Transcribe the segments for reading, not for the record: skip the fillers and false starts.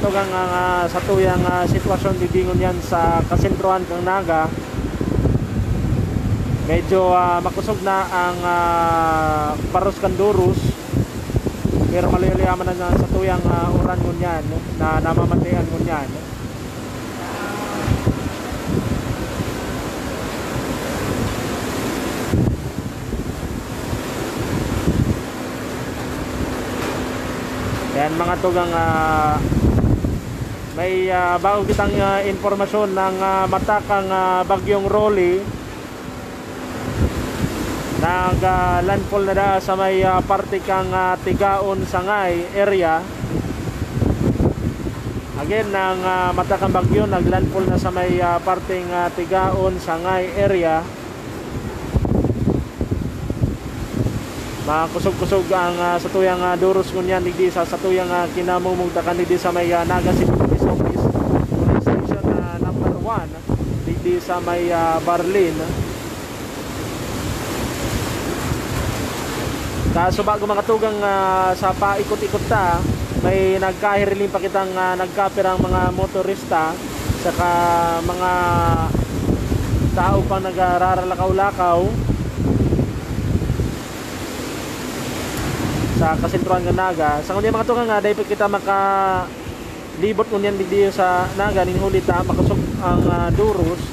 tugang sa tuyang sitwasyon didingon yan sa kasentruhan kang Naga. Medyo makusog na ang Paros Candurus, pero maliliyaman na sa tuyang uran ngunyan na namamatayan ngunyan. Yan mga tugang may bago kitang informasyon ng matakang bagyong Rolly. Nag-landfall na da sa may parte kang Tigaon Sangay area. Again, ng matakang bagyo nag-landfall na sa may parteng Tigaon Sangay area. Makusog-kusog ang sa tuyang Durus ngunyan digdi sa tuyang kinamumugtakan digdi sa may Naga City Police Office Police Station number 1 digdi sa may Barlin. Kaso bago mga tugang sa paikot-ikot ta, may nagkahiriling pa kitang nagkapirang mga motorista saka mga tao pang nagraralakaw-lakaw sa kasentruhan ng Naga. Sa kunya mga tugang dahil kita makalibot ngunyan digdi sa Naga, ninhulit makasok ang Durus.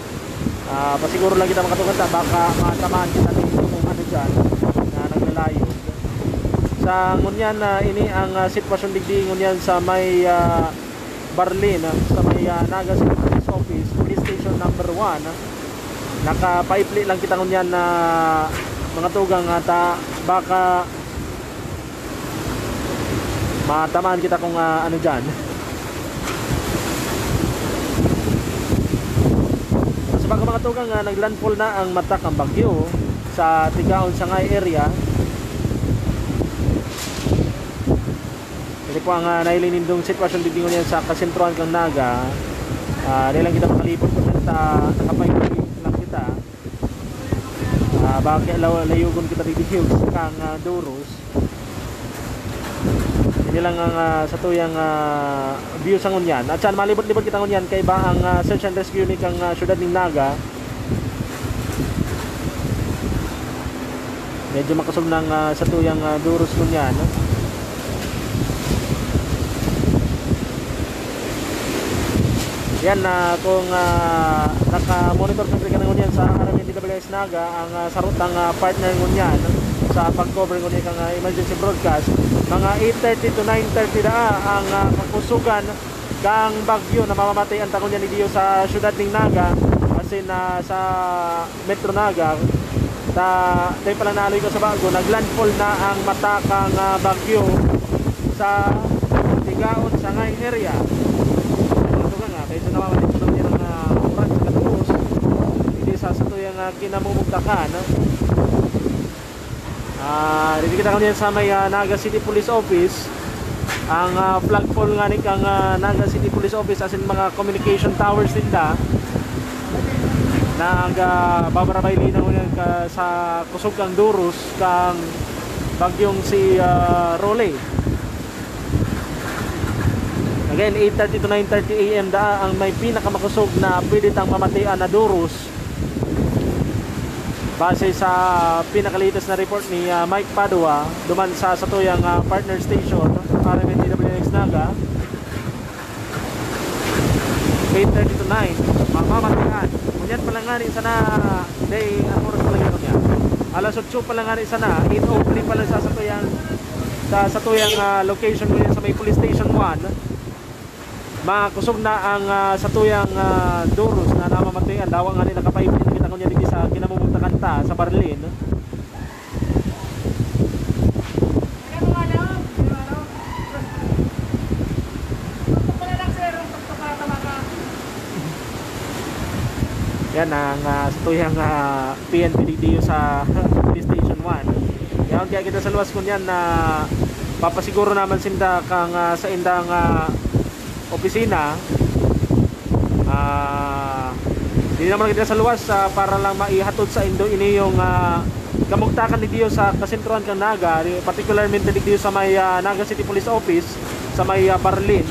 Pasiguro lang kita makatugan ta, baka matamaan kita kung ano dyan na naglalayo. Sa ngunyan ini ang sitwasyon digdi ngunyan sa may Barlin, sa may Naga City Police Office Police Station number 1. Nakapaipli lang kita ngunyan na mga tugang baka matamaan kita kung ano dyan. Sa mga tugang naglandfall na ang matakang bagyo sa Tigaon Sangay area. Ito po ang nailinindong sitwasyon dito niyan sa kasentruhan kang Naga. Nilang kita makalipot po sa nakapahingi lang kita. Bakit layugon kita dito kang Durus. Hindi lang ang sa tuyang view sa ngunyan. At saan malibot-libot kita ngunyan kay ba ang search and rescue ni kang syudad ng Naga. Medyo makasog ng sa tuyang Durus ngunyan. Yan kung naka-monitor sa ka ngunyan sa RMNDWS Naga ang sarutang partner ngunyan sa pag-cover ngunyan kang emergency broadcast. Mga 8:30 to 9:30 na ang kakusugan kang bagyo na mamamatay ang takon niya ni Dio sa syudad ng Naga, as in sa Metro Naga. Tayo pala naaloy ko sa bago, naglandfall na ang matakang bagyo sa Tigaon Sangay area. Ito nga, tayo sa namamatay ko niya ng oras sa katapos. Hindi sa tuyang kinamumugtakan. Dito kita kanyan sa may Naga City Police Office. Ang flagpole nga ni kang Naga City Police Office, as in mga communication towers nila nagbabarabay na sa kusog kang Durus kang bagyong si Rolly. Again, 8:30 to 9:30 AM ang may pinakamakusog na pwede tang mamatayan na Durus. Base sa pinakalitas na report ni Mike Padua duman sa tuyang partner station RMNDWS Naga, 8:30 to 9 mamamatayan. Kunyan pa lang nga rin sana day ang oras pa lang ito niya. Alas 8 pa lang nga rin sana, 8:03 pa lang sa tuyang location mo sa may police station 1. Makusog na ang sa tuyang Durus na namamatayan. Dawang nga rin nakapaipin na kita kunya dito sa kinamumugtakan ta sa Barlin. Yan ang sa tuyang PNP dito sa police station 1. Yan kaya kita sa luwas kun yan na papasiguro naman sinda kang sa indang opisina. Hindi naman kita sa luwas para lang maihatod sa indo ini yung kamugtakan ni Dio sa kasentruhan kang Naga, particularmente dito sa may Naga City Police Office sa may Barlin.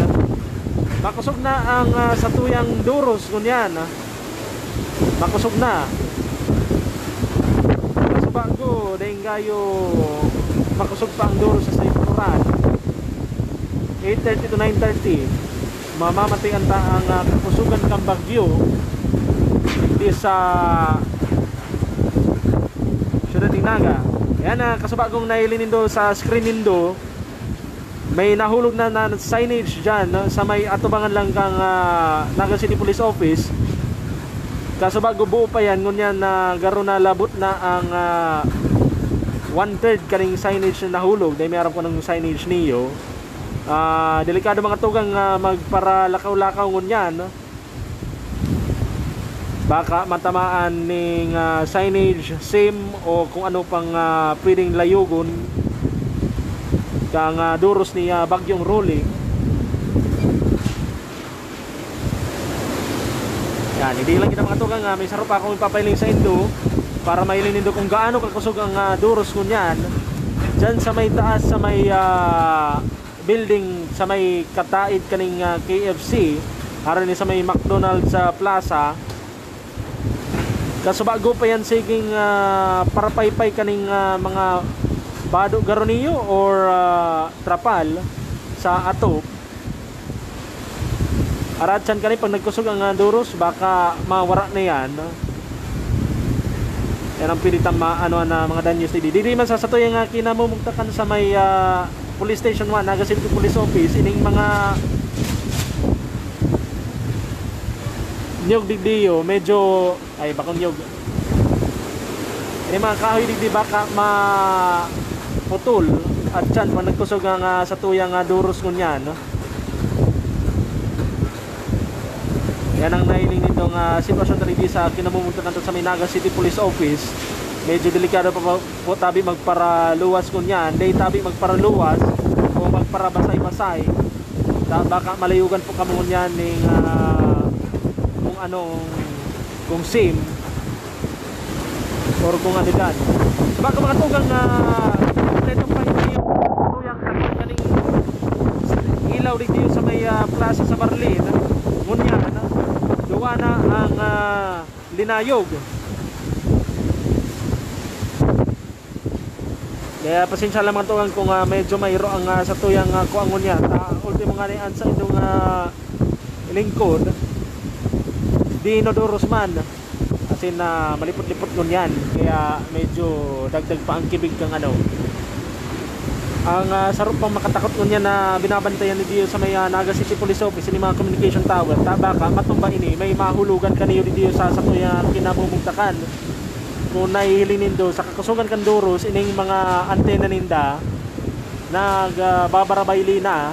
Makusog na ang satuyang duros kunyan. Makusog na. Kaso bago dahil kayo makusog pa ang duros sa Saypuran. 8:30 to 9:30 mamamatian ta ang kakusugan kang bagyo di sa Ciudad de Naga. Yan kasubagong nailin nindo sa screen nindo. May nahulog na signage dyan sa may atubangan lang kang Naga City Police Office. Kaso bago buo pa yan ngunyan na garo na labot na ang 1/3 kaning signage na nahulog. Dahil may arap ko ng signage niyo. Delikado mga tugang magpara lakaw-lakaw ngunyan. Baka matamaan ning signage, SIM o kung ano pang pwedeng layugon kang duros ni bagyong Rolly. Yan, hindi lang kita mga tugang may saro pa akong ipapailing sa indo para mailin nindo kung gaano kakusog ang duros kunyan dyan sa may taas, sa may building, sa may kataid kaning KFC aron ni sa may McDonald's sa plaza. Kaso bago pa yan siging para paypay kaning mga bado garoniyo or trapal sa atop. Aratsan kani pag nagkusog ang duros baka mawara na yan. Yan ang pilitan ano na mga danyos di man sa sato yung kinamumugtakan sa may Police Station 1 Naga City Police Office ining mga niyog digdiyo medyo ay bakong niyog ini mga kahoy digdi baka putol at dyan pag nagkusog ang sa tuyang duros kunyan no? Yan ang nailing nitong sitwasyon talaga sa kinamumugtakan sa may Naga City Police Office. Medyo delikado pa po tabi magparaluwas kunyan day tabi magparaluwas o magparabasay-basay baka malayugan po kamo kunyan ning kung anong kung SIM or kung ano dyan. Baka mga tugang kompletong pa hindi yung tuyang kaning ilaw dito sa may plaza sa Barlin ngunyan duwa na ang linayog. Kaya pasensya lang mga tugang kung medyo mayro ang sa tuyang kuang ngunyan ultimo nga niyan sa inyong lingkod di inodoros man kasi na malipot-lipot ngunyan kaya medyo dagdag pa ang kibig kang ano. Ang sarap pang makatakot ngunyan na binabantayan ni Dio sa may Naga City Police Office ni mga communication tower tabaka matumba ini may mahulugan kaniyo di Dio sa tuyang kinamumugtakan kung nahihilin nindo sa kakusugan kan duros ining mga antena ninda nagbabarabayli na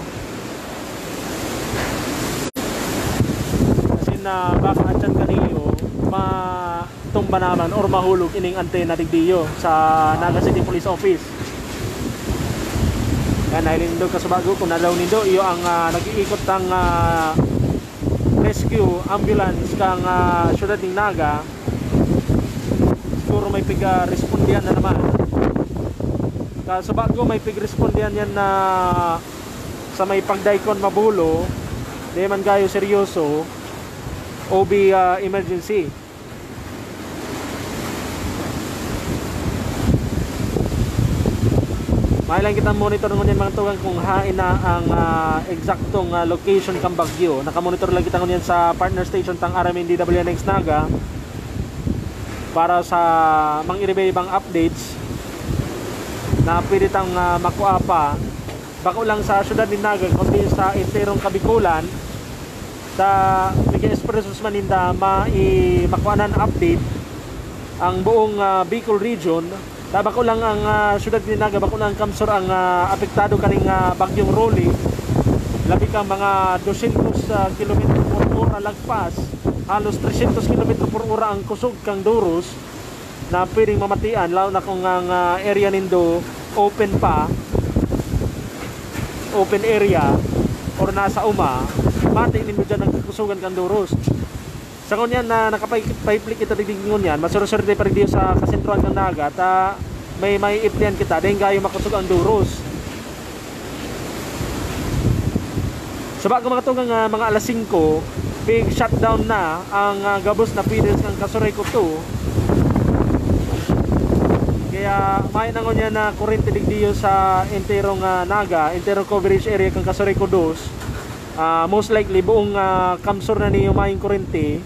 kasi na baka atyan kaniyo matumba naman or mahulog ining antena digdiyo sa Naga City Police Office. Yan nahilin nindo kasubago kung nalaw nindo iyo ang nag-iikot ang rescue ambulance kang Ciudad de Naga. Siguro may pig-respondihan na naman. Kaso bago may pig-respondihan yan na sa may pagdaikon mabulo, di man gayo seryoso, OB emergency. Mailang kita monitor ngunyan mga tugang kung hain na ang eksaktong location kang bagyo. Nakamonitor lang kita ngunyan sa partner station tang RMNDWNX Naga para sa mang-iribay-ibang updates na pwede tang makuha pa bako lang sa Ciudad de Naga kundi sa enterong Kabikulan sa Miguel-Espresos Maninda makuha ng update ang buong Bicol region. Bako lang ang Ciudad de Naga, bako lang kamsur ang apektado kaning bagyong Rolly. Labi kang mga 200 km per hora lagpas, halos 300 km per hora ang kusog kang duros na pwedeng mamatian lalo na kung ang area nindo open pa, open area or nasa mati ninyo dyan ang kusugan kang duros. Sa kunyan na nakapayplik kita digdingon yan, masurusurde pa rin sa kasentruan ng dagat may iplian kita dahil gayo makusog ang duros. Subak ko mga tungang mga alas 5, big shutdown na ang gabos na feeders ng Kasuray ko 2. Kaya may nangon niya na kurente digdiyo sa enterong Naga, enterong coverage area kang Kasuray ko 2. Most likely buong kamsur na niyo mayong kurente.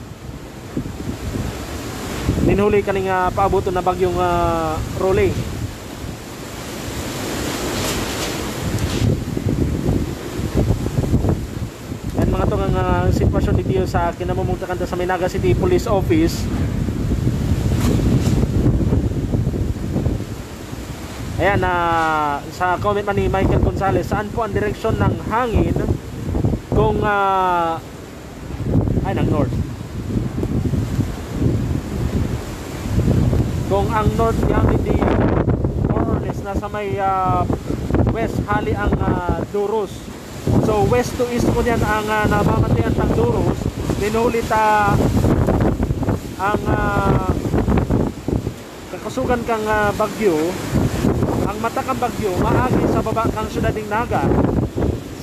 Ninhuli kaning paaboto na bagyong Rolly. Yan mga tong sitwasyon dito sa kinamumugtakan sa Naga City Police Office. Ayan, sa comment man ni Michael Gonzalez, saan po ang direksyon ng hangin kung ay ng north? Kung ang north yang hindi more or less nasa may west hali ang Duros. So west to east ko niyan ang namamatayan ng Duros. Dinulit ang kakasugan kang bagyo. Ang mata kang bagyo maagi sa baba kang syudad ng Naga.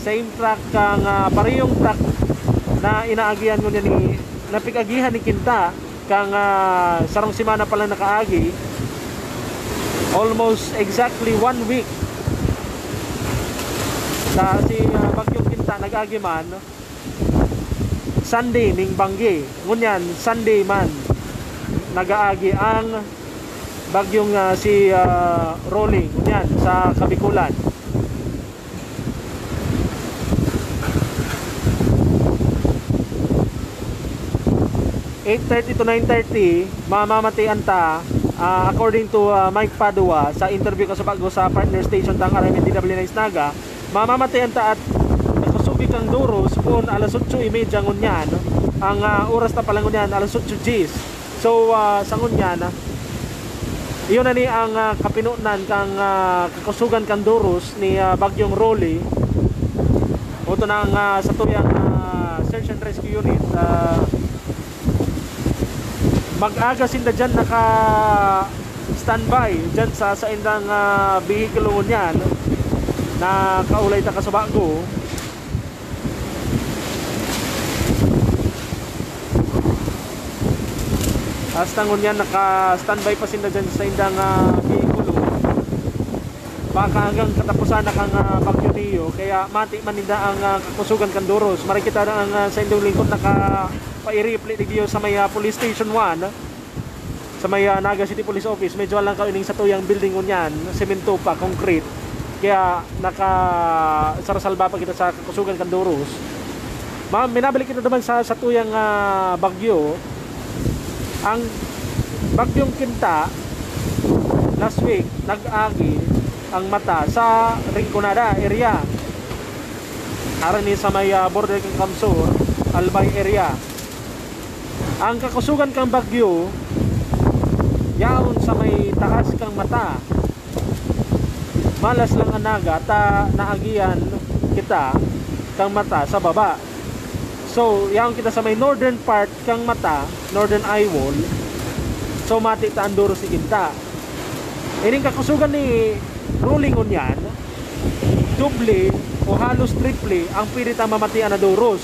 Same track kang parehong track na inaagihan mo niya ni napikagihan ni Kinta kang sarong simana pala nakaagi. Almost exactly 1 week sa si bagyong Kinta nag-agi man Sunday ning banggi ngunyan Sunday man nag-aagi ang bagyong si Rolling ngunyan sa Kabikulan. 8:30 to 9:30 mamamatian ta according to Mike Padua sa interview ko sa bago sa partner station tang RMNDW na Naga. Mamamatian ta at nakasubi kang Duros kung alas 8:30 ngunyan ang oras na pala ngunyan alas 8:10. So sa ngunyan iyon na ni ang kapinunan kang kakusugan kang Duros ni bagyong Rolly. Oto na ang sa tuyang search and rescue unit mag-aga sinda dyan naka standby dyan sa indang vehicle niyan na kaulay ta kasabago. Hasta ngunyan naka standby pa sinda dyan sa indang vehicle. Baka hanggang katapusan na kang bagyo niyo kaya mati maninda ang kakusugan kan Duros. Marikita na ang sa indong lingkod naka pa-i-replay digyo sa may police station 1 sa may Naga City Police Office. Medyo lang kauning sa tuyang building unyan, semento pa, concrete. Kaya naka sarasalba pa kita sa kakusugan kan Duros. Minabalik kita naman sa tuyang bagyo. Ang bagyong Kinta last week nag-agi ang mata sa Rinconada area. Arani sa may border kang Kamsur, Albay area. Ang kakusugan kang bagyo yaon sa may taas kang mata. Malas lang ang Naga ta naagian kita kang mata sa baba. So yaon kita sa may northern part kang mata, northern eye wall. So mati ta ang Duros si Kinta. Ining kakusugan ni Rolling unyan doble o halos triple ang pwede ta mamatian na Duros.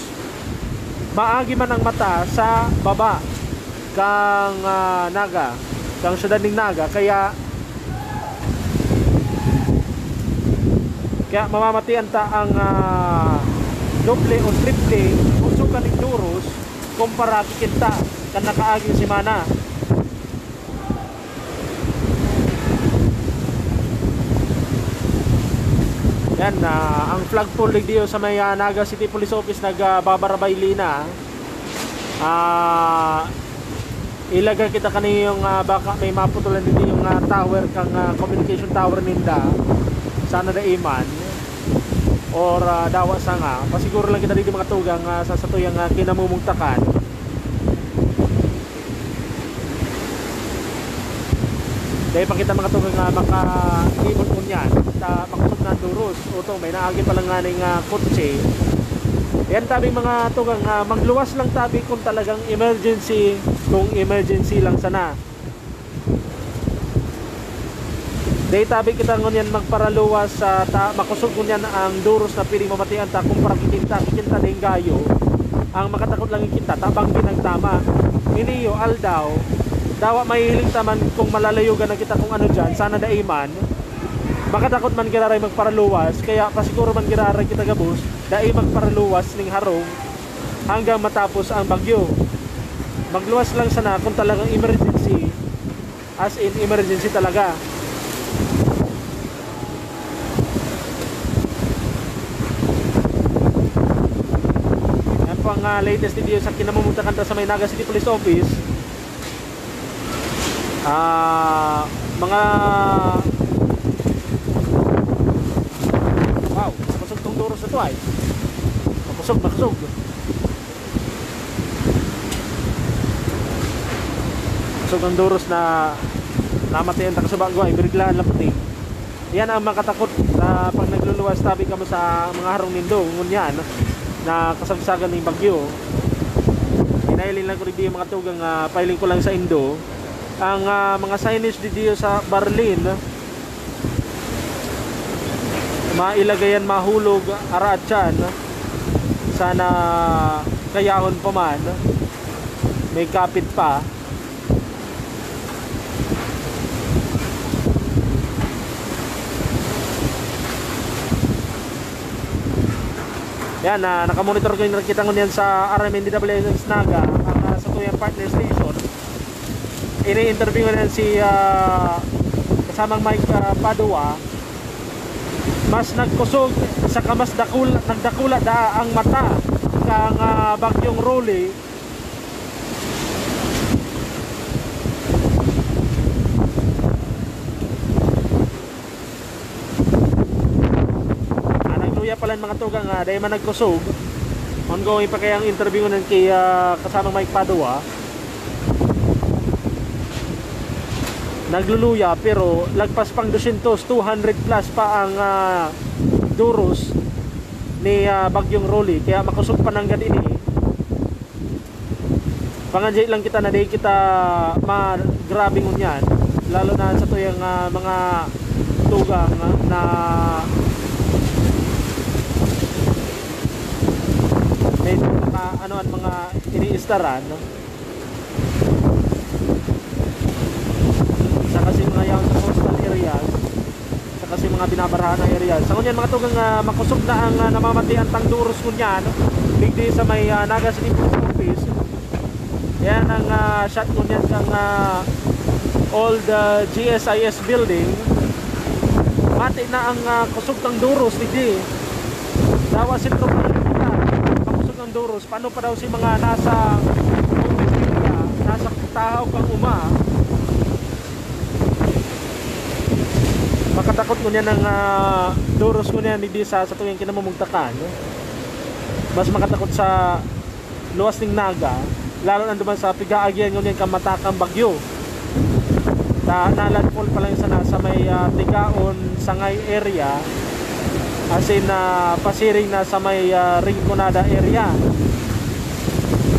Maagi man ang mata sa baba kang Naga, kang syudad ng Naga, kaya mamamatian ta ang doble o triple usukan ng Duros kumpara Kinta kan nakaagi si Mana. Yan, ang flagpole digdiyo sa may Naga City Police Office nagbabarabay lina. Ilagay kita kaniyong baka may maputulan dito yung tower kang communication tower ninda. Sana da iman or dawa sa nga. Pasiguro lang kita dito mga tugang sa satuyang kinamumugtakan. Dahil pa kita mga tugang maka-ibon mo niyan makusog na Duros. Uto, may naagi palang nga ng kotse. Yan tabi mga tugang magluwas lang tabi kung talagang emergency. Kung emergency lang sana. Day tabi kita ngunyan magparaluwas sa makusog ngunyan ang duros na piling mamatian ta kumpara kikinta ding gayo. Ang makatakot lang kita tabang ginang tama. Iniyo aldaw dawa mahihiling taman kung malalayugan na kita kung ano dyan sana daiman. Makatakot man giraray magparaluwas kaya pasiguro man giraray kita gabos dai magparaluwas ning harong hanggang matapos ang bagyo. Magluwas lang sana kung talagang emergency, as in emergency talaga. Yan po ang latest video sa kinamumutan sa may Naga City Police Office. Mga wow, makusog tong duros na to ay makusog ang duros na namatayan ta kasubag ay biriglaan lang puti. Yan ang makatakot na pag nagluluwas tabi ka mo sa mga harong nindo ngunyan na kasagsagan ng bagyo. Inailin lang ko rin yung mga tugang filing ko lang sa Indo ang mga signage diyo sa Barlin mailagayan mahulog ara at dyan sana kayahon pa man may kapit pa. Yan, nakamonitor ko yung nakita ko niyan sa RMNDWS Naga ang sa tuyang partner station. Ini-interview ko niyan si kasamang Mike Padua. Mas nagkusog saka mas nagdakula da ang mata kang bagyong Rolly. Nagluya pala mga tugang dahil man nagkusog. Ongoing pa kaya ang interview nun kay kasamang Mike Padua. Nagluluya pero lagpas pang 200 plus pa ang duros ni bagyong Rolly kaya makusog pa nang gad ini. Panganjay lang kita na di kita magrabing unyan lalo na sa tuyang mga tugang na medyo ano mga iniistaran kasi mga yung coastal areas kasi mga binabarahan na areas. Sa ngunyan mga tugang makusog na ang namamatian tang duros ngunyan bigdi sa may Naga City Police Office. Yan ang shot ngunyan kang old GSIS building. Mati na ang kusog tang duros bigdi. Dawa sentro pa rin makusog ng duros. Paano pa daw si mga nasa office nila, nasa tahaw kang makatakot ko niya ng duros ko niya hindi sa tuwing kinamumugtakan. Mas makatakot sa luwas ng Naga lalo nanduman sa pigaagyan ngunyan kamatakang bagyo. Nalandfall pa lang sana sa may Tigaon Sangay area as in pasiring na sa may Rinconada area.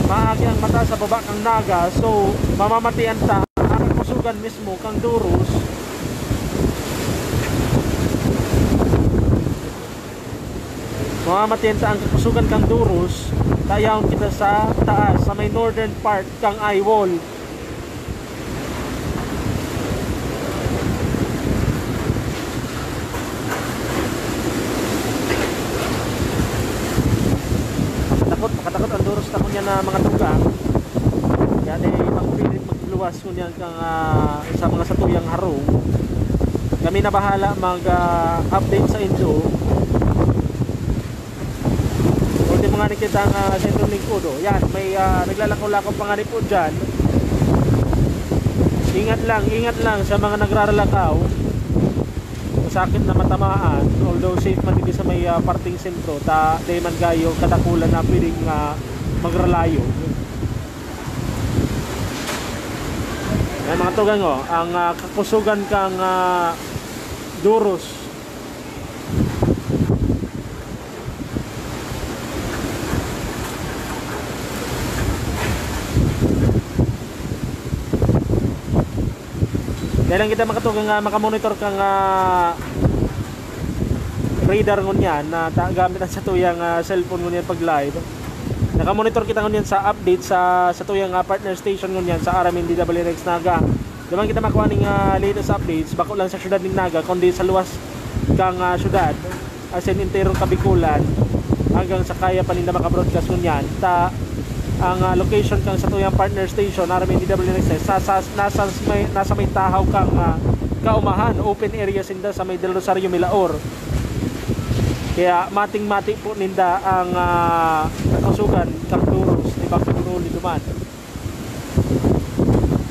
Maagi ang mata sa baba kang Naga so mamamatian ta ang kusugan mismo kang duros. Mamamatian ta ang kakusugan kang duros tayaw kita sa taas sa may northern part kang eyewall. Makatakot ang duros na kunya na mga tugang yan ay magpilit magluwas kunya kang sa mga satuyang harong. Kami na bahala mag update sa inyo. Mga nakita ang sentro lingkod yan may naglalakaw-lakaw pa nga rin po dyan. Ingat lang sa mga nagraralakaw sakit na matamaan although safe man din sa may parting sentro day man gayo kadakulan na pwedeng magralayo. Yan mga tugang ang kakusugan kang duros. Dahil lang kita makatugang nga makamonitor kang radar ngunyan na gamit sa tuyang cellphone ngunyan pag live. Nakamonitor kita ngunyan sa update sa tuyang partner station ngunyan sa Aramin DWNX Naga. Diman kita makuha ng latest updates bako lang sa syudad ng Naga kundi sa luwas kang syudad as in interong Kabikulan hanggang sa kaya pa nila maka-broadcast ngunyan ta ang location kang sa tuyang partner station Aramin DWNX nasa may tahaw kang kaumahan open area sinda sa may Del Rosario Milaor. Kaya mating-mati po ninda ang kasugan kang Duros ni Bakit Ruli duman.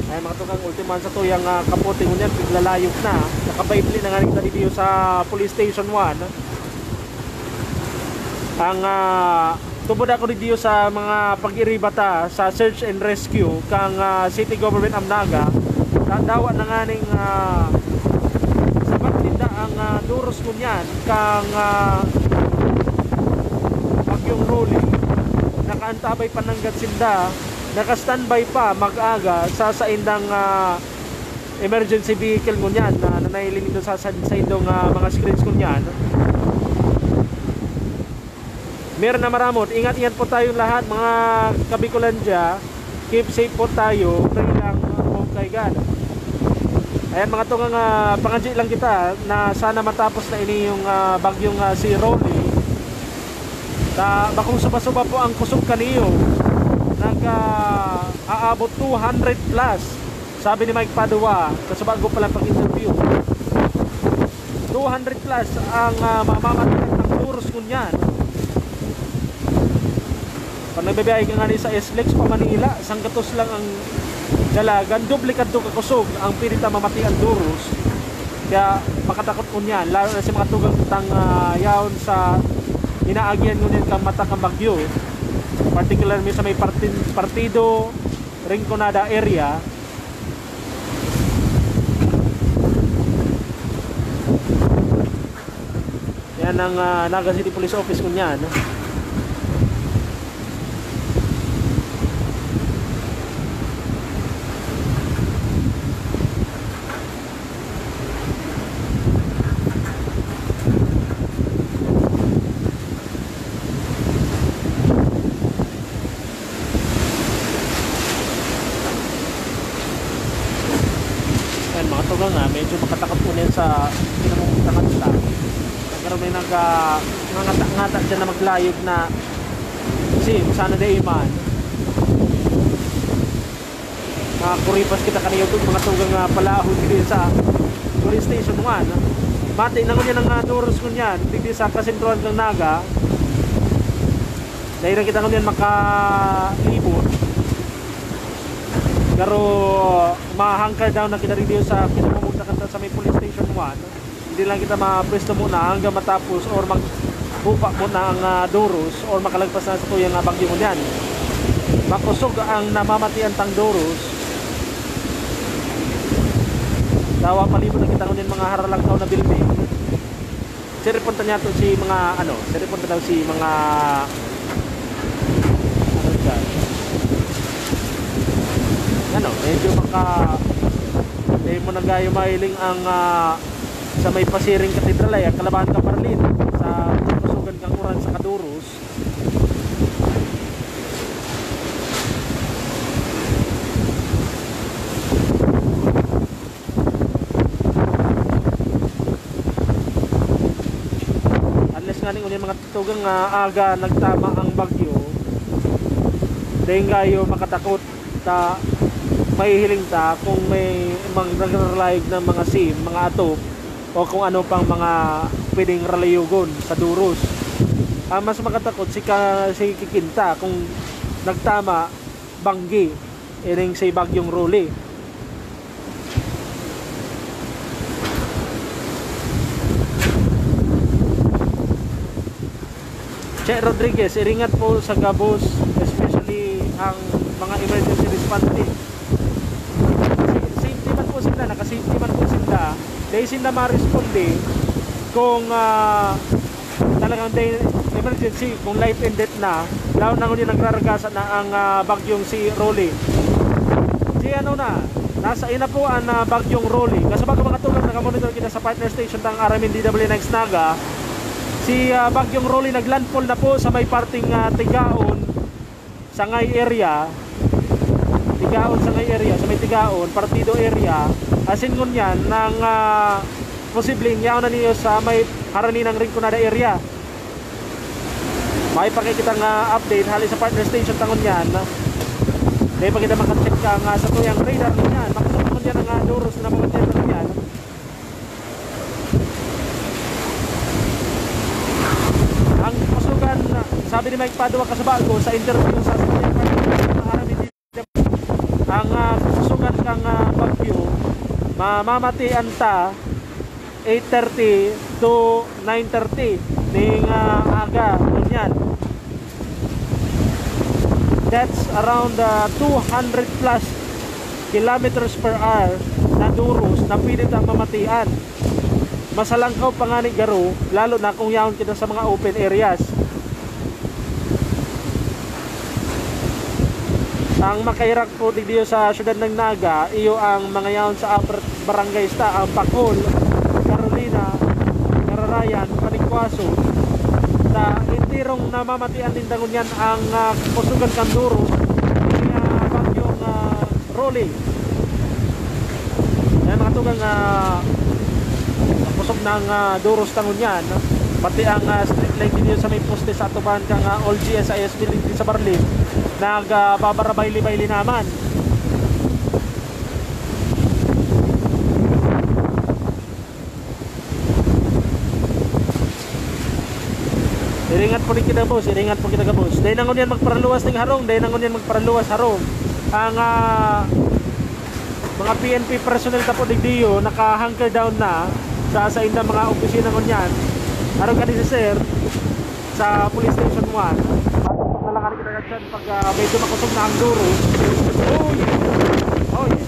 Ay mga tukang ultiman sa tuyang kapote ngunyan piglalayok na nakabaibli na nga rin dito sa Police Station 1 ang tubod ako dito sa mga pag-iribata sa search and rescue kang City Government Amnaga dawa na nga ning sabat ninda ang Duros ngunyan kang Bagyong Ruli nakaantabay pananggat sinda naka-standby pa mag-aga sa indang emergency vehicle ngunyan na nanailing doon sa indong mga screens ngunyan. Meron na maramot, ingat-ingat po tayong lahat mga Kabikulandia, keep safe po tayo, pray lang po kay God. Ayan mga tungang pangadji lang kita na sana matapos na ini yung bagyong si Rolly. Bakong suba-suba po ang kusog kaniyo aabot 200 plus sabi ni Mike Padua kasi bago pa lang pag-interview 200 plus ang mamamatikan ng Duros ngunyan pag nagbibiyay ka nga ni sa SLEX pa Manila isang gatos lang ang dalagan duplikad to kakusog ang pirita mamati ang Duros kaya makatakot ngunyan lalo na si mga tugang tang yaon sa inaagyan ngunyan kang mata kang bagyo particularly sa may partido Rinconada area yan ang Naga City Police Office kunyan medyo makatakot po niyan sa pinamumutangan nila pero may ngata dyan na maglayog na kasi sana na iman kuripas kita kanina yung mga tugang palahon din sa Police Station 1 mati na ngunyan ng Duros ngunyan hindi sa kasentruhan ng Naga dahil kita ngunyan makalibot pero ma-hunker down na kita review sa pinamumutangan sa may Police Station 1 hindi lang kita ma-presto muna hanggang matapos or magpupa muna ang Duros or makalagpas na sa tuyang bagyo mo yan makusog ang namamatian tang Duros dawa palibot na kita ngunyan mga haralang tao na building siripunta niya to si mga siripunta daw si mga medyo hindi mo nagayo mailing ang sa may Pasiring Katedral ay Kalabahan Kaparlin sa kusugan kang uran sa Kaduros unless nga ning mga tugang aga nagtama ang bagyo dahil gayo makatakot ta mahihiling ta kung may nagre-relayog ng mga SIM, mga atop o kung ano pang mga pwedeng relayugon sa Duros. Mas makatakot si Kikinta kung nagtama banggi iring sa bagyong Rolly. Che Rodriguez, iringat po sa gabos, especially ang mga emergency response. Safety man po sila, nakasafety man po sila dahil sila ma-responde kung talagang emergency, kung life and death na lalo na kung nagraragasa na ang bagyong si Rolly si nasa ina po ang bagyong Rolly. Kasabag mga tugang nakamonitor kita sa partner station ng RMN DWNX Naga. Si bagyong Rolly naglandfall na po sa may parting Tigaon, Sangay area. Tigaon, Sangay area, sa may Tigaon, Partido area. Asin ngun yan ng posibleng yaw na niyo sa may harani ng Rinconada area. May pakikita nga update hali sa partner station tangon yan. Dahil pag kita makacheck ka nga sa tuyang radar niyan, makasunod yan ang Doros na mga check niyan. Ang pasukan, sabi ni Mike Padua Kasabago sa interview sa tuyang ang pasukan kang bagyo mamamatian ta 8:30 to 9:30 ning aga niyan. That's around 200 plus kilometers per hour na duros na pwede tang mamatian. Masalangkaw pa nga ni garo, lalo na kung yaon kita sa mga open areas. Ang makahirak po dito sa syudad ng Naga, iyo ang mga yaon sa upper barangay sta, ang Bacol, Carolina, Cararayan, Panikwaso. Na intirong namamatian din dangon yan ang pusugan Kanduro ni bagyong Rolly. Yan mga tugang pusog ng Duros tangon yan, pati ang street light din sa may poste sa atuban kang all GSIS building din sa Barlin nagbabarabay-libay naman. Iringat po kita boss, iringat po kita boss. Dahil nangon yan magparaluwas ng harong, dahil nangon yan magparaluwas harong. Ang mga PNP personnel ta po digdiyo naka-hunker down na sa indang mga opisina ngon yan. Harong ka si sir sa police station 1. Paglalakari kita dyan pag medyo makusog na ang Duros. Oh yeah.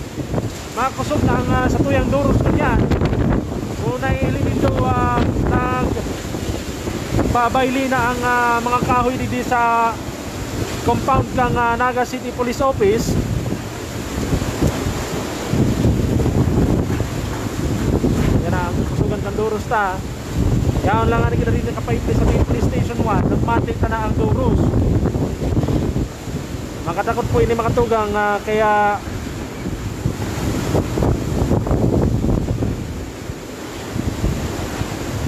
Makusog na ang sa tuyang Duros ngon yan. Una ilimito pabayli na ang mga kahoy dito sa compound kang Naga City Police Office. Yan ang kusugan kang Duros ta. Yan lang nga kita rin nakapayipli sa police station 1. Nagmatik na ang Duros. Makatakot po ini mga tugang kaya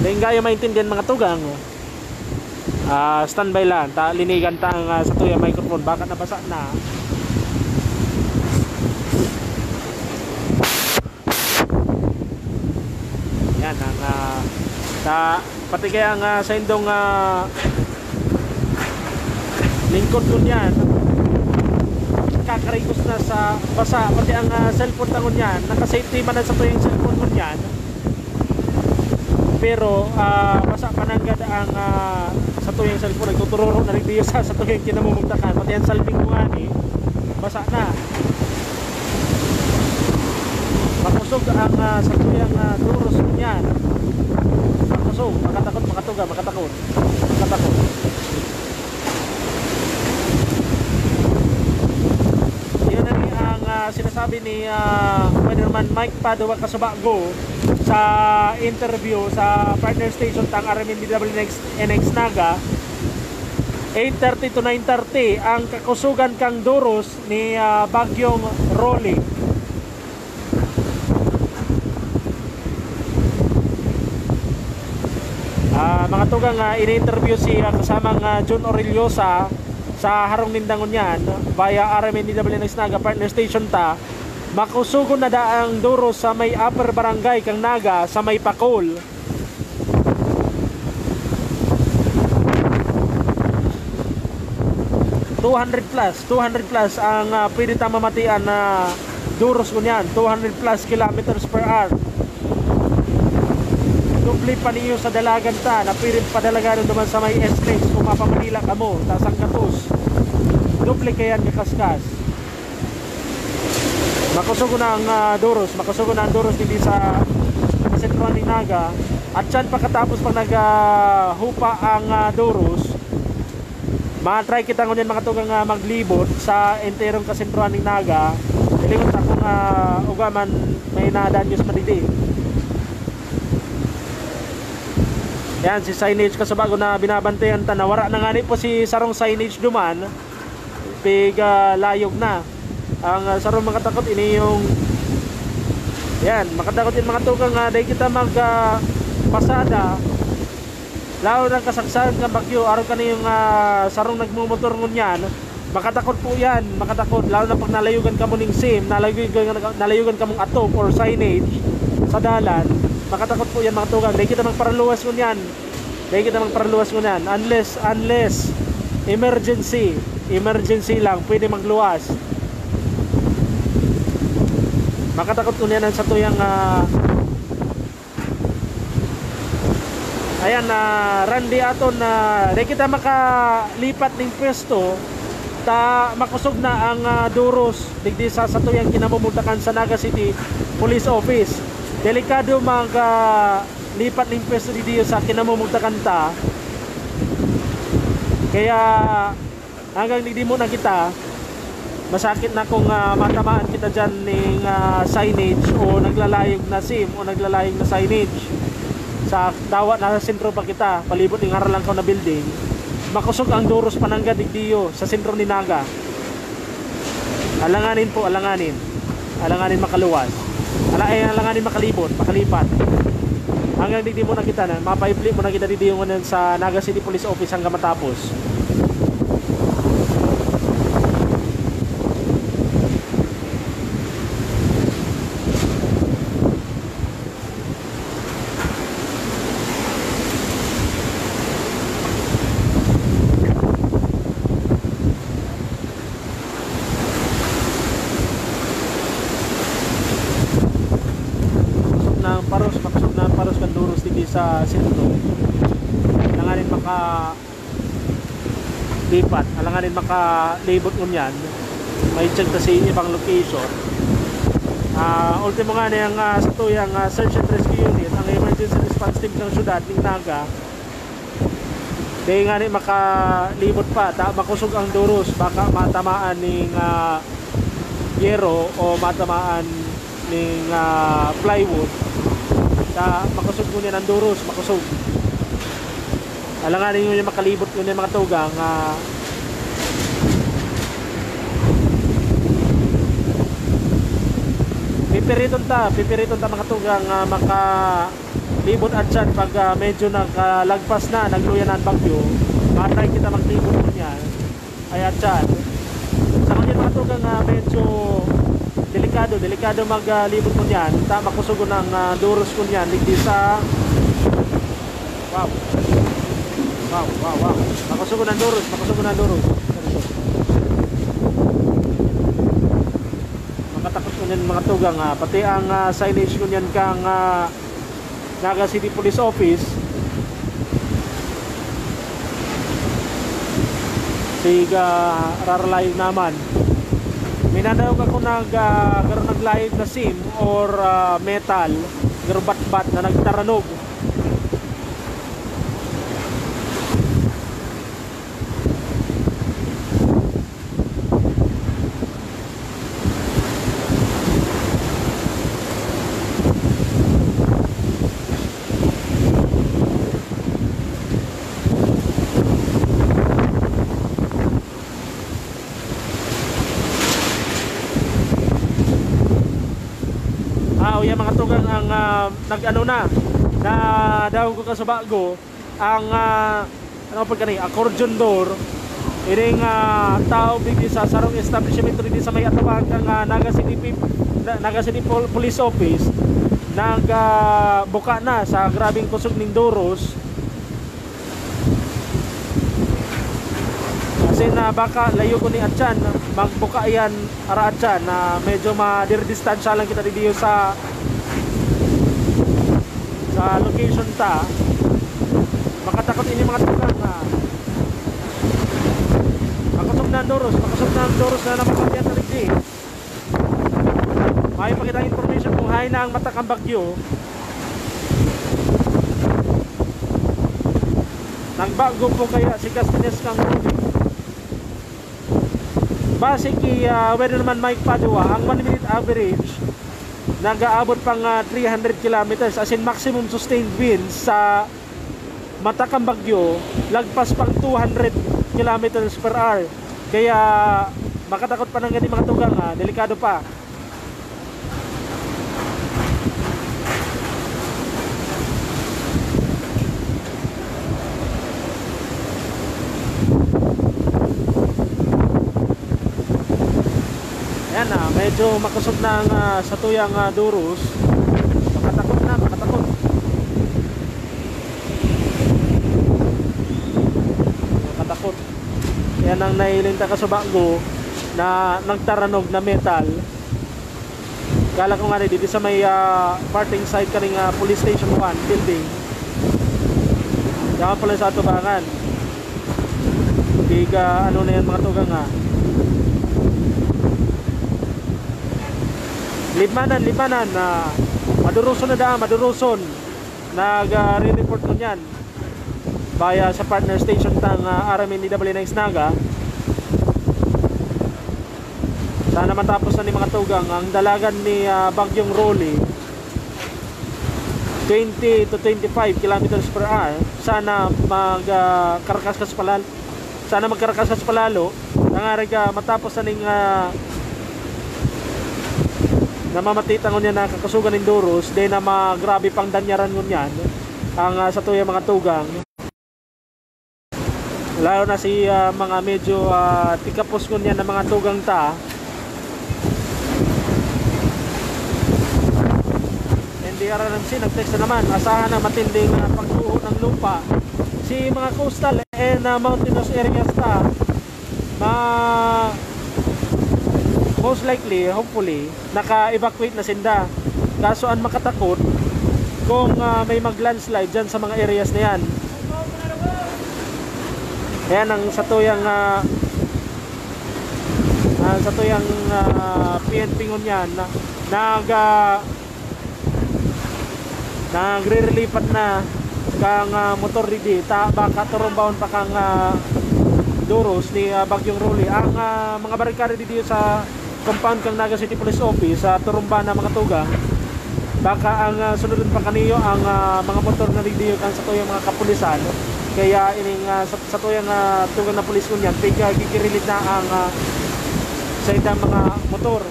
dahil gaya maintindihan mga tugang. Standby lang, linigan tang sa tuyang microphone, baka nabasa na. Yan ang pati kaya ang sa indong lingkod ko yan kakarigos na sa basa, pati ang cellphone tangon yan nakasafety man sa tuyang cellphone ko yan, pero basa pananggad ang sa tuyang cellphone, nagtutururo na rin diyo sa tuyang kinamumugtakan, pati ang salping mo nga ni basa na. Makusog ang sa tuyang Duros niyan, makusog, makatakot, makatakot. Yun na rin ang sinasabi ni Weatherman Mike Padua Kasabago sa interview sa partner station tang RMN DWNX Naga. 8:30 to 9:30 ang kakusugan kang Duros ni bagyong Rolly. Mga tugang ini-interview si kasamang John Aureliosa sa harong nindangon yan via RMN DWNX Naga partner station ta. Makusugon na daang Duros sa may upper barangay kang Naga sa may Bacol. $200 plus ang pwede tang mamatian na Duros ko niyan. 200 plus kilometers per hour. Doble pa niyo sa dalagan ta na pwede padalagan naman sa may S-Lex kung mapamanila ka mo tasang katos. Doble kayan ni kaskas. Makusugo na ang Duros hindi sa sentro ng Naga. At dyan pagkatapos pag naghupa ang Duros, matry kita ngunyan mga tugang maglibot sa enterong kasentruan ng Naga. Ilingon ta kung uga man may nadanyos madidi. Yan si signage kasabago na binabantayan ta na wara na ngani po si sarong signage duman. Pig layog na. Ang sarong makatakot ini yung yan, makatakot yung mga tukang dahil kita mag pasada. Lalo ng kasagsagan ng bagyo, araw ka na yung sarong nagmumotor ngunyan. Makatakot po yan, makatakot. Lalo na pag nalayugan ka mo ng SIM, nalayugan ka mong atop or signage sa dalan. Makatakot po yan mga tugang. Dahil kita magparaluwas ngunyan. Dahil kita magparaluwas ngunyan. Unless emergency lang, pwede magluwas. Makatakot ko niyan sa tuyang ayan Randy aton na di kita makalipat ng pwesto ta makusog na ang duros digdi sa tuyang kinamumultakan sa Naga City Police Office. Delikado lipat ng pwesto digdi sa kinamumultakan ta. Kaya hanggang digdi muna kita masakit na kung matamaan kita dyan ng signage o naglalayog na SIM o naglalayog na signage sa dawa na sa sentro pa kita palibot ng haralang ko na building. Makusog ang duros panangga digdiyo sa sentro ni Naga. Alanganin po, alanganin makaluwas, alanganin makalipat hanggang digdi muna kita na mapaipli muna kita digdiyo sa Naga City Police Office hanggang matapos. Makusog na paros kan duros dito sa sentro. Alanganin lipat, alanganin makalibot ngunyan. May check ta si ibang location. Ultimo nga na yung sa tuyang search and rescue unit, ang emergency response team ng syudad ng Naga. Dahil nga ni makalibot pa, makusog ang duros, baka matamaan ng yero o matamaan ng plywood. Makusog mo niya ng duros, makusog. Alanganin nyo yung makalibot nyo yung mga tugang pipiriton ta mga tugang makalibot at dyan pag medyo nakalagpas na, nagluyan na ang bagyo. Matay kita maglibot mo niya ay at dyan sa kanya mga tugang medyo delikado maglibot mo niyan. Makusugo ng duros ko niyan digdi sa wow makusugo ng duros makatakot ko niyan mga tugang pati ang signage ko niyan kang Naga City Police Office siga raralayo naman. Minadaw ako naglaib na SIM or metal, garbat-bat na nagtaranog. Yung mga tugang ang nag-ano na daw ko kasabago ang ano pa kani accordion door ining tao bigdi sa sarong establishment rin sa may atawagan kang Naga City Police Office buka na sa grabing kusog ning duros kasi na baka layo ko ni atyan magbuka yan ara atyan na medyo distansya lang kita dito sa location ta. Makatakot ini mga tugang makasog na ang duros na napakatiyan na ligdi. May pakita information kung hay na ang matakang bagyo. Nagbago po kaya si Castines kang base kay Weatherman Mike Padua, ang 1 minute average nag-aabot pang 300 kilometers, as in maximum sustained winds sa Matakang Bagyo lagpas pang 200 kilometers per hour. Kaya makatakot pa ng ganito mga tugang, delikado pa. Ayan na, medyo makusog na ang satuyang Durus. Makatakot na, makatakot. Makatakot. Yan ang nailinta ka sa bago na nagtaranog na metal. Kala ko nga rin, dito sa may parting side kaning Police Station 1 building. Yan pala sa atubangan. Biga, ano na yan mga tugang Libanan na maduruson na daan, maduruson. Nag-re-report ko niyan via sa partner station tang RMNDW ng Isnaga. Sana matapos na ni mga tugang ang dalagan ni Bagyong Rolly 20 to 25 kilometers per hour. Sana magkarakas palalo. Sana magkarakas palalo. Nangarag matapos na ning namamatitan ko niya na kakasugan ng Durus, then na magrabe pang danyaran ko niyan ang sa tuya mga tugang, lalo na si mga medyo tikapos ko niyan na mga tugang ta. NDRRMC nag-text na naman, asahan na matinding pagguho ng lupa si mga coastal and mountainous areas ta. Most likely, hopefully, naka-evacuate na sinda. Kaso ang makatakot kung may mag-landslide dyan sa mga areas na yan. Ayan ang satuyang PNP ngon yan nagre-relipat na kang motor didi baka turumbaon pa kang Durus ni Bagyong Rolly. Ang mga barikada dito sa compound kang Naga City Police Office sa turumba na mga tuga, baka ang sunodin pa kaniyo ang mga motor na dito kang sa tuyang mga kapulisan. Kaya ining sa tuyang tugang na pulis ko niyan, gigirilit na ang sa idang mga motor.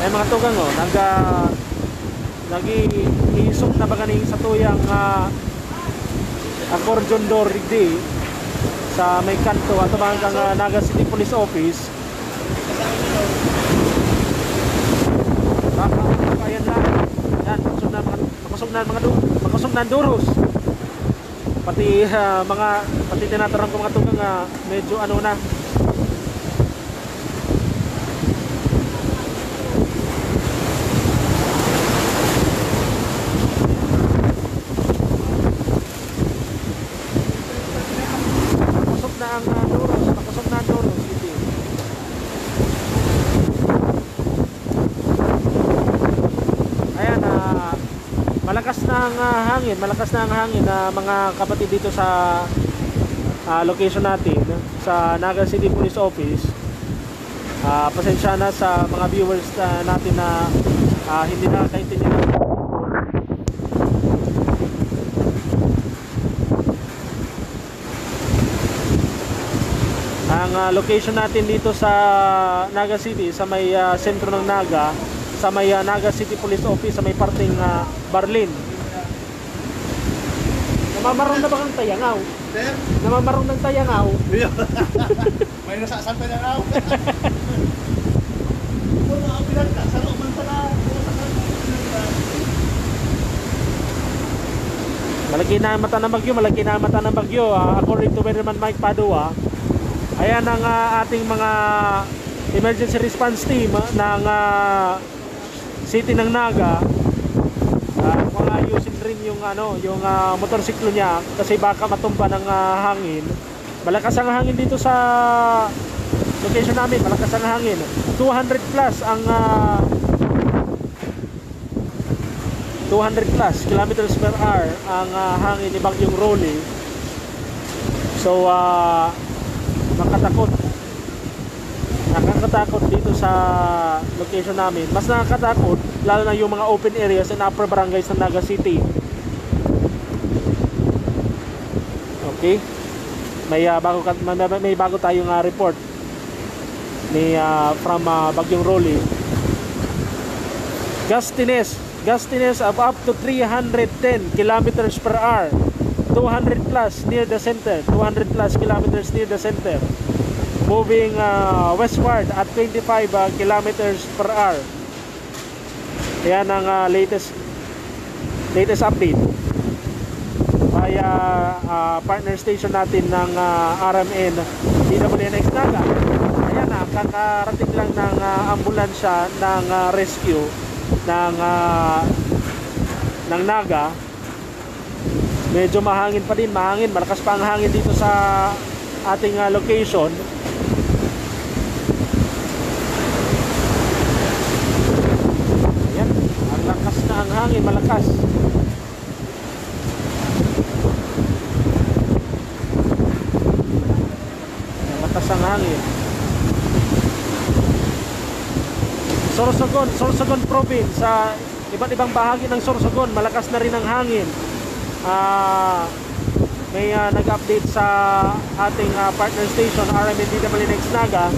Ay mga tugang nag-iisok na ba kaning sa tuyang accordion door di sa may kanto at kang Naga City Police Office. Baka ayan lang. Yan, makusog na Durus. Pati pati tinatarang ko mga tugang medyo ano na. Makusog na ang Durus dito. Ayan, malakas na ang hangin mga kapatid dito sa location natin sa Naga City Police Office. Pasensya na sa mga viewers natin na hindi nakakaintindihan. Ang location natin dito sa Naga City, sa may sentro ng Naga, sa may Naga City Police Office, sa may parting Barlin. Namamarong na ba kang tayangaw? Sir? Namamarong ng tayangaw? May nasasal pa na raw. Kung nakapilan ka, sa loob man pala. Malaki na ang mata ng bagyo, according to Weatherman Mike Padua. Ayan ang ating mga emergency response team ng City ng Naga. Kung ayusin rin yung motorsiklo niya kasi baka matumba ng hangin. Malakas ang hangin dito sa location namin, malakas ang hangin. 200 plus ang 200 plus kilometers per hour ang hangin ni Bagyong Rolly. So nakakatakot dito sa location namin. Mas nakakatakot lalo na yung mga open areas in upper barangays ng Naga City. Okay, may bago tayong report ni from Bagyong Rolly. Gustiness of up to 310 kilometers per hour, 200 plus near the center, 200 plus kilometers near the center, moving westward at 25 kilometers per hour. Yan ang latest update via partner station natin ng RMN DWNX Naga. Ayan na, kakarating lang ng ambulansya ng rescue ng Naga. Medyo mahangin pa din, malakas pa ang hangin dito sa ating location. Ayan, ang lakas na ang hangin, malakas. Malakas ang hangin. Sorsogon province, sa iba't ibang bahagi ng Sorsogon, malakas na rin ang hangin. May nag-update sa ating partner station RMN DWNX Naga.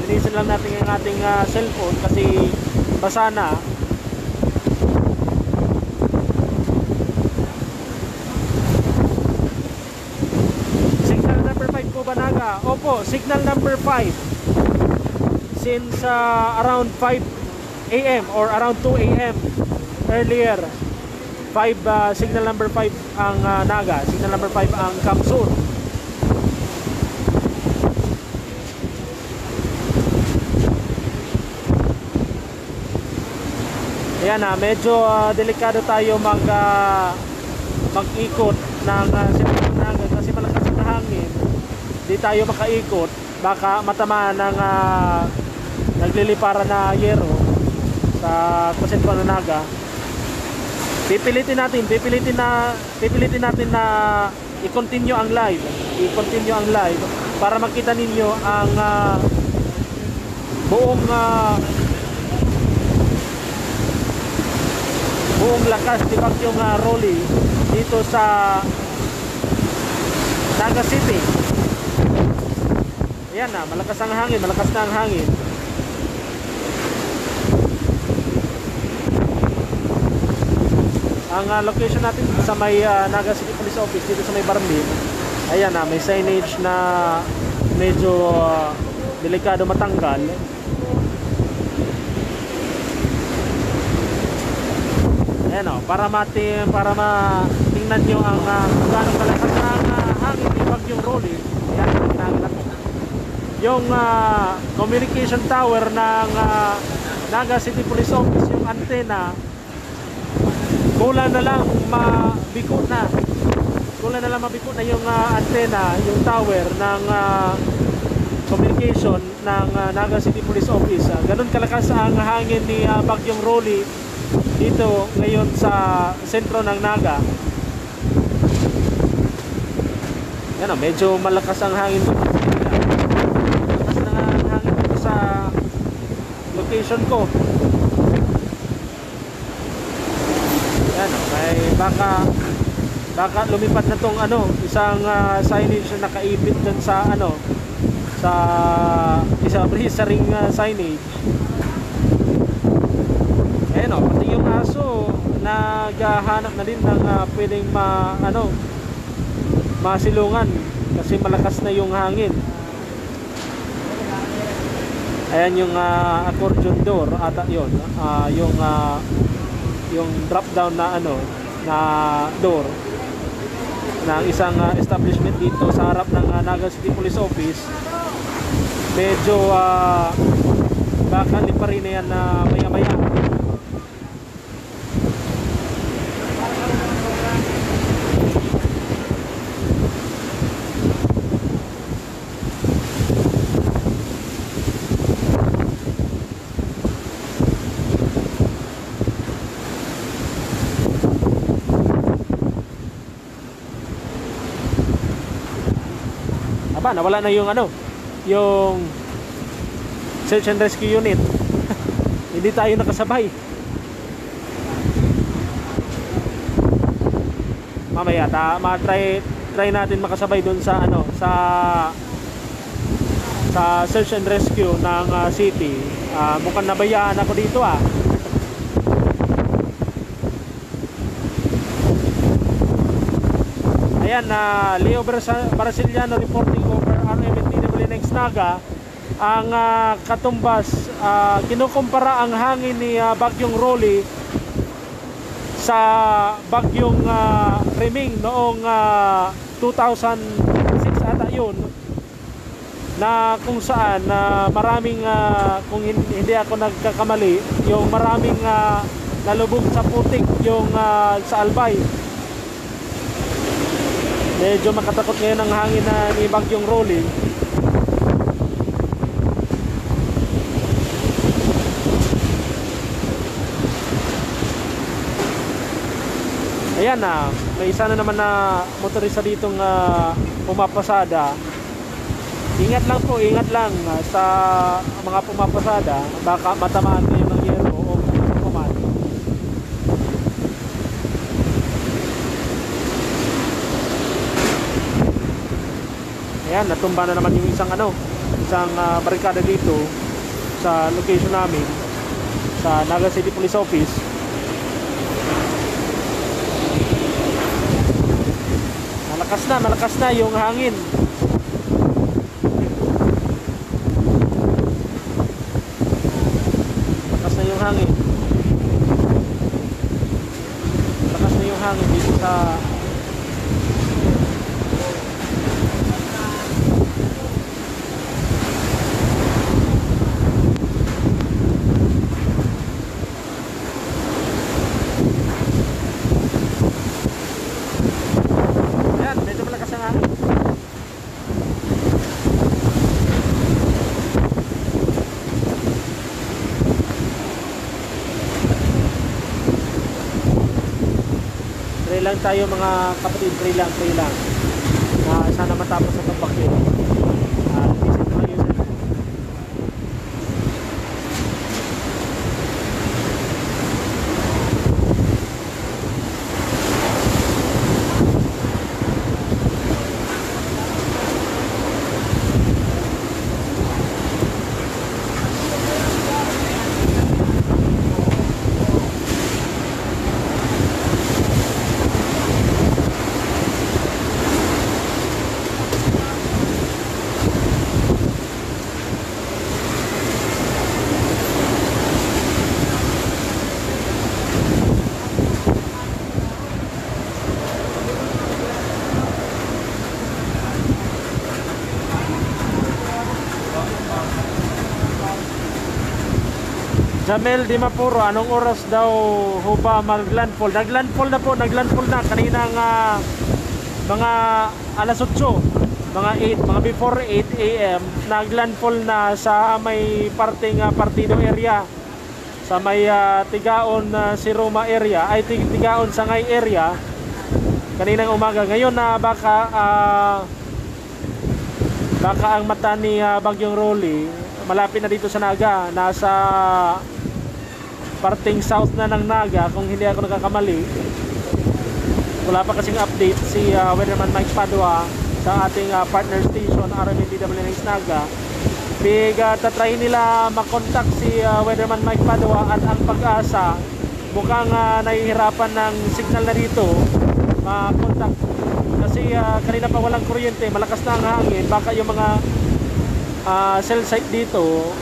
Linisin lang natin yung ating cellphone kasi basa na. Signal number 5 po ba, Naga? Opo, signal number 5 since around 5 AM or around 2 AM earlier. Signal number 5 ang Naga, signal number 5 ang Kamsun. Ayan na, medyo delikado tayo mag-ikot ng sentro ng Naga kasi malakas ang hangin. Di tayo makaikot, baka matamaan ng nagliliparan na yero sa sentro ng Naga. Pipilitin natin na i-continue ang live para makita ninyo ang buong lakas ni Bagyong Rolly dito sa Naga City. Ayan na, malakas na ang hangin. Ang location natin sa may Naga City Police Office dito sa may Barmin. Ayan na, may signage na medyo delikado matanggal. Ayan o, para matingnan nyo ang gano'ng kalakas ng hangin ni Bagyong Rolly. Ayan, tingnan natin. Yung communication tower ng Naga City Police Office, yung antena, kulang na lang mabikot na yung antena, yung tower ng communication ng Naga City Police Office. Ganun kalakas ang hangin ni Bagyong Rolly dito ngayon sa sentro ng Naga. Yan, medyo malakas ang hangin dito. Malakas na ang hangin dito sa location ko. Yan, may baka lumipad na tong isang signage na nakaipit dun sa sa isang ring signage. Ayan o, pati yung aso naghahanap na din ng pwedeng masilungan kasi malakas na yung hangin. Ayan yung accordion door ata yun, yung drop down na na door ng isang establishment dito sa harap ng Naga City Police Office. Medyo baka liparin na yan na maya-maya. aba, nawala na yung ano, yung search and rescue unit. Hindi tayo nakasabay. Mamaya try natin makasabay doon sa ano, sa search and rescue ng city. Mukhang nabayaan ako dito Ayan, Leo Brasiliano reporting over RMNTWNX Naga. Ang katumbas, kinukumpara ang hangin ni Bagyong Rolly sa Bagyong Reming noong 2006 ata yun, na kung saan maraming kung hindi ako nagkakamali, yung maraming nalubog sa putik yung sa Albay. Medyo makatakot ngayon ang hangin ni Bagyong Rolly. Ayan may isa na naman na motorista ditong pumapasada. Ingat lang po, ingat lang sa mga pumapasada, baka matamaan kayo ng yero o kuman. Ayan, natumba na naman yung isang barikada dito sa location namin sa Naga City Police Office. Malakas na yung hangin. Malakas na yung hangin. Malakas na yung hangin dito sa lang tayo mga kapatid, pray lang sana matapos ang pagbakyo. Isip ko lang yun. Jamel Di Mapuro, anong oras daw ho ba maglandfall? Naglandfall na kaninang mga alas 8, mga 8, mga before 8 AM. Naglandfall na sa may parting Partido area, sa may Tigaon si Roma area, ay Tigaon Sangay area kaninang umaga. Ngayon baka ang mata ni Bagyong Rolly malapit na dito sa Naga, nasa parting south na ng Naga kung hindi ako nagkakamali. Wala pa kasing update si Weatherman Mike Padua sa ating partner station RMNTWNX Naga. Tatry nila makontak si Weatherman Mike Padua at ang Pag-asa. Mukhang nahihirapan ng signal na dito makontak kasi kanina pa walang kuryente, malakas na ang hangin. Baka yung mga cell site dito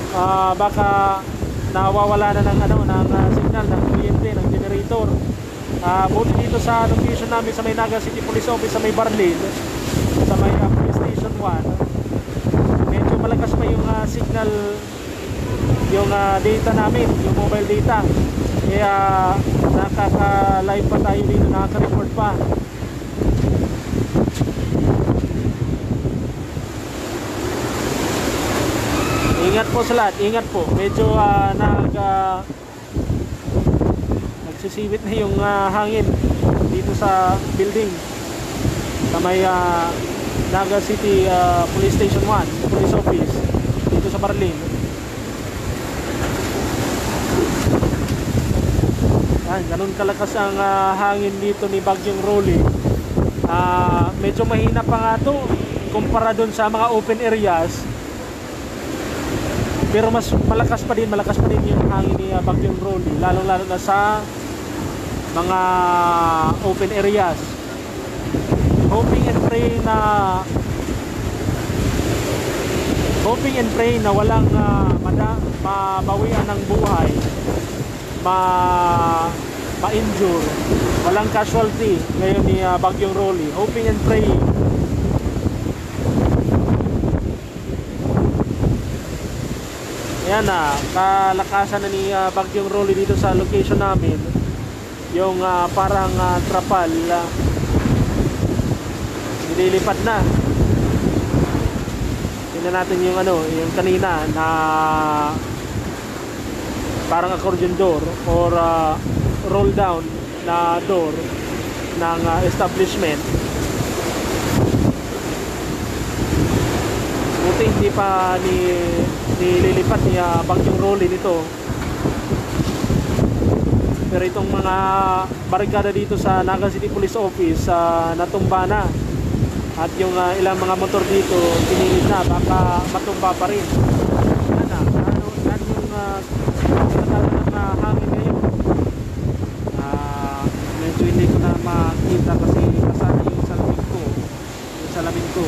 baka nawawala na ng signal ng kuryente, ng generator. Buti dito sa location namin sa may Naga City Police Office sa may Barlin, sa may Police Station 1, medyo malakas pa yung signal, yung data namin, yung mobile data. Kaya nakaka-live pa tayo dito, nakaka-report pa. Ingat po sa lahat, ingat po. Medyo nagsisibit na yung hangin dito sa building sa may Naga City Police Station 1, Police Office dito sa Marlin. Yan, ganun kalakas ang hangin dito ni Bagyong Rolly. Medyo mahina pa nga to kumpara dun sa mga open areas, pero mas malakas pa din yung hangin ni Bagyong Rolly, lalong lalo na sa mga open areas. Hoping and pray na walang mabawian ng buhay, ma-injure, walang casualty ngayon ni Bagyong Rolly. Hoping and praying. Ayan na, kalakasan na ni Bagyong Rolly dito sa location namin. Yung parang trapal nililipad na. Tingnan natin yung yung kanina na parang accordion door or roll down na door ng establishment. Buti hindi pa nililipat ni Bagyong Rolly nito. Pero itong mga barikada dito sa Naga City Police Office natumba na. At yung ilang mga motor dito pinilid na, baka matumba pa rin. Yan na, yan yung kalakasan ng hangin ngayon. Medyo hindi ko na makita kasi kasama yung salamin ko.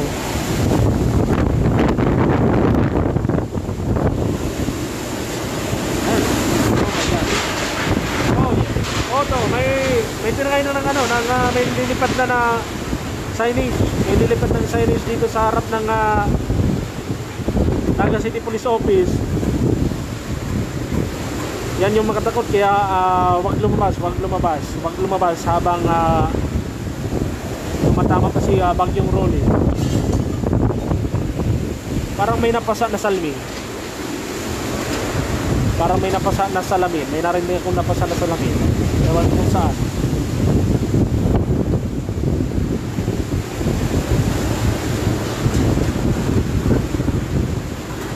May tinangay na may lilipad na signage. May lilipad ng signage dito sa harap ng Naga City Police Office. Yan yung makatakot, kaya wag lumabas habang tumatama pa si Bagyong Rolly. Parang may napasa na salamin. May narinig akong napasa na salamin. Ewan kung saan.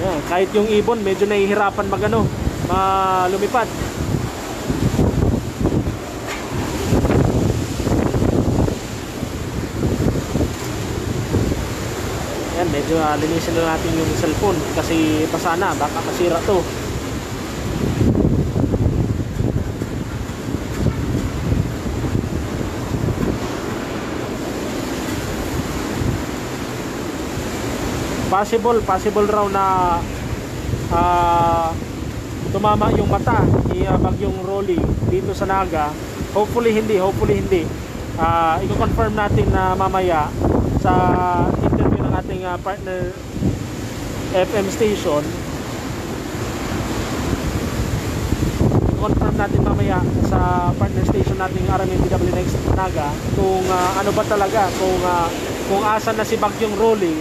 Yan, kahit yung ibon medyo nahihirapan lumipad. Yan, medyo linisin na natin yung cellphone kasi basa na, baka masira to. Possible raw na tumama yung mata ni Bagyong Rolly dito sa Naga. Hopefully hindi. I-confirm natin na mamaya sa interview ng ating partner FM station. I-confirm natin mamaya sa partner station nating RMNTWNX Naga kung ano ba talaga, kung asan na si Bagyong Rolly,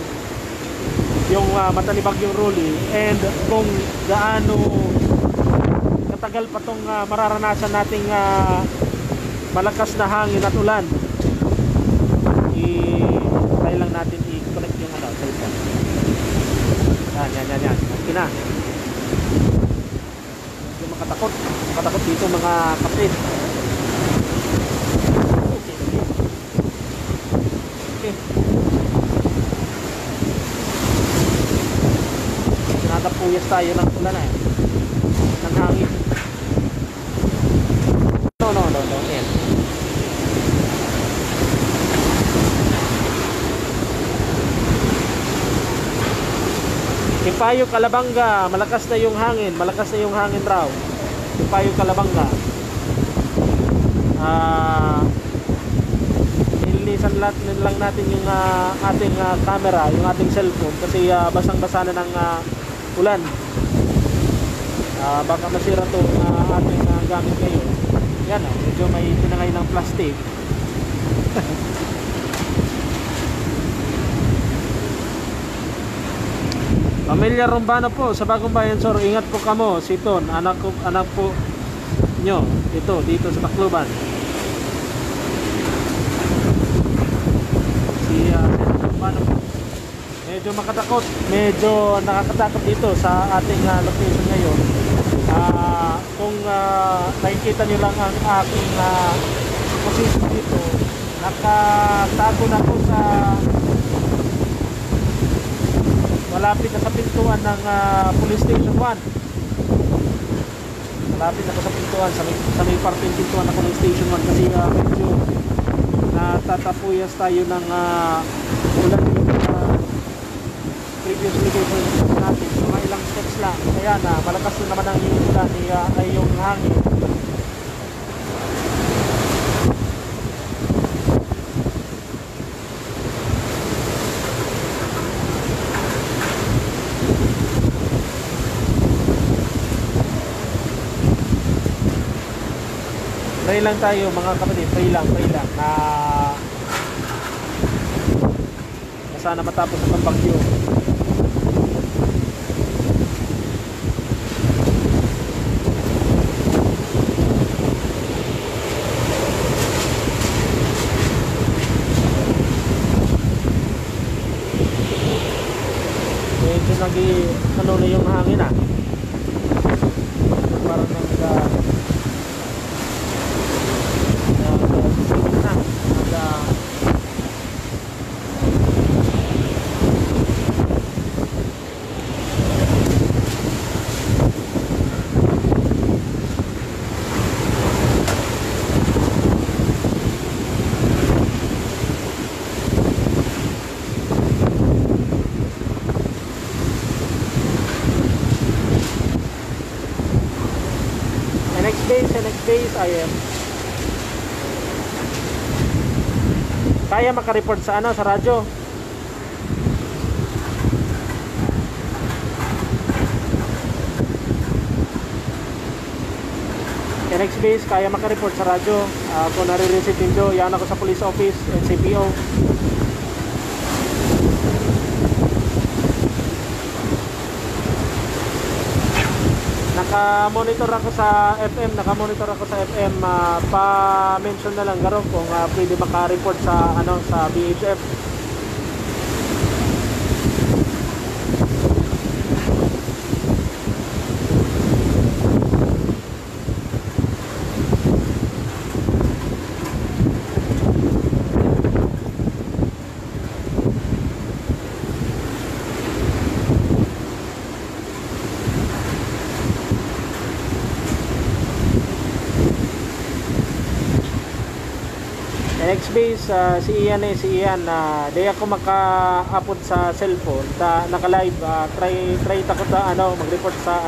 yung mata ni Bagyong Rolly, and kung gaano katagal pa tong mararanasan nating malakas na hangin at ulan. Try lang natin i-connect yung cellphone. Yan. Okay na. Yung makatakot dito mga kapit. Okay. Sinatapuyas tayo ng ulan ng hangin. No. Yan. Ipayo Calabanga, malakas na yung hangin raw. Ipayo Calabanga. Nilinisan lang natin yung ating camera, yung ating cellphone kasi basang-basa na ng ulan. Baka masira to ating gamit ngayon. Yan, medyo may tinangay ng plastic. Pamilya Rombano po sa Bagong Bayan Sur, ingat po kamo. Si Ton, anak po nyo dito sa Tacloban. Si Rombano po. medyo makatakot, medyo nakakatakot dito sa ating location ngayon. Kung nakikita nyo lang ang aking position dito, nakatago na ako sa malapit na sa pintuan ng Police Station 1. Malapit ako sa pintuan, sa may parting pintuan ng Police Station 1 kasi medyo natatapuyas tayo ng ulan yung previous location natin. So, mga ilang steps lang. Kaya malakas na naman ang yung ulan ay yung hangin. Pray lang tayo mga kapatid, pray lang na sana matapos ang bagyo. Medyo ano na yung hangin parang next base I am kaya makareport sa sa radyo. Next base kaya makareport sa radyo. Kung nare-receive nyo, yan ako sa police office and CPO. Naka-monitor ako sa FM, pa-mention na lang garo kung pwede maka-report sa sa BHF. Next base si Ian di ako maka-upload sa cellphone naka-live try takot mag-report sa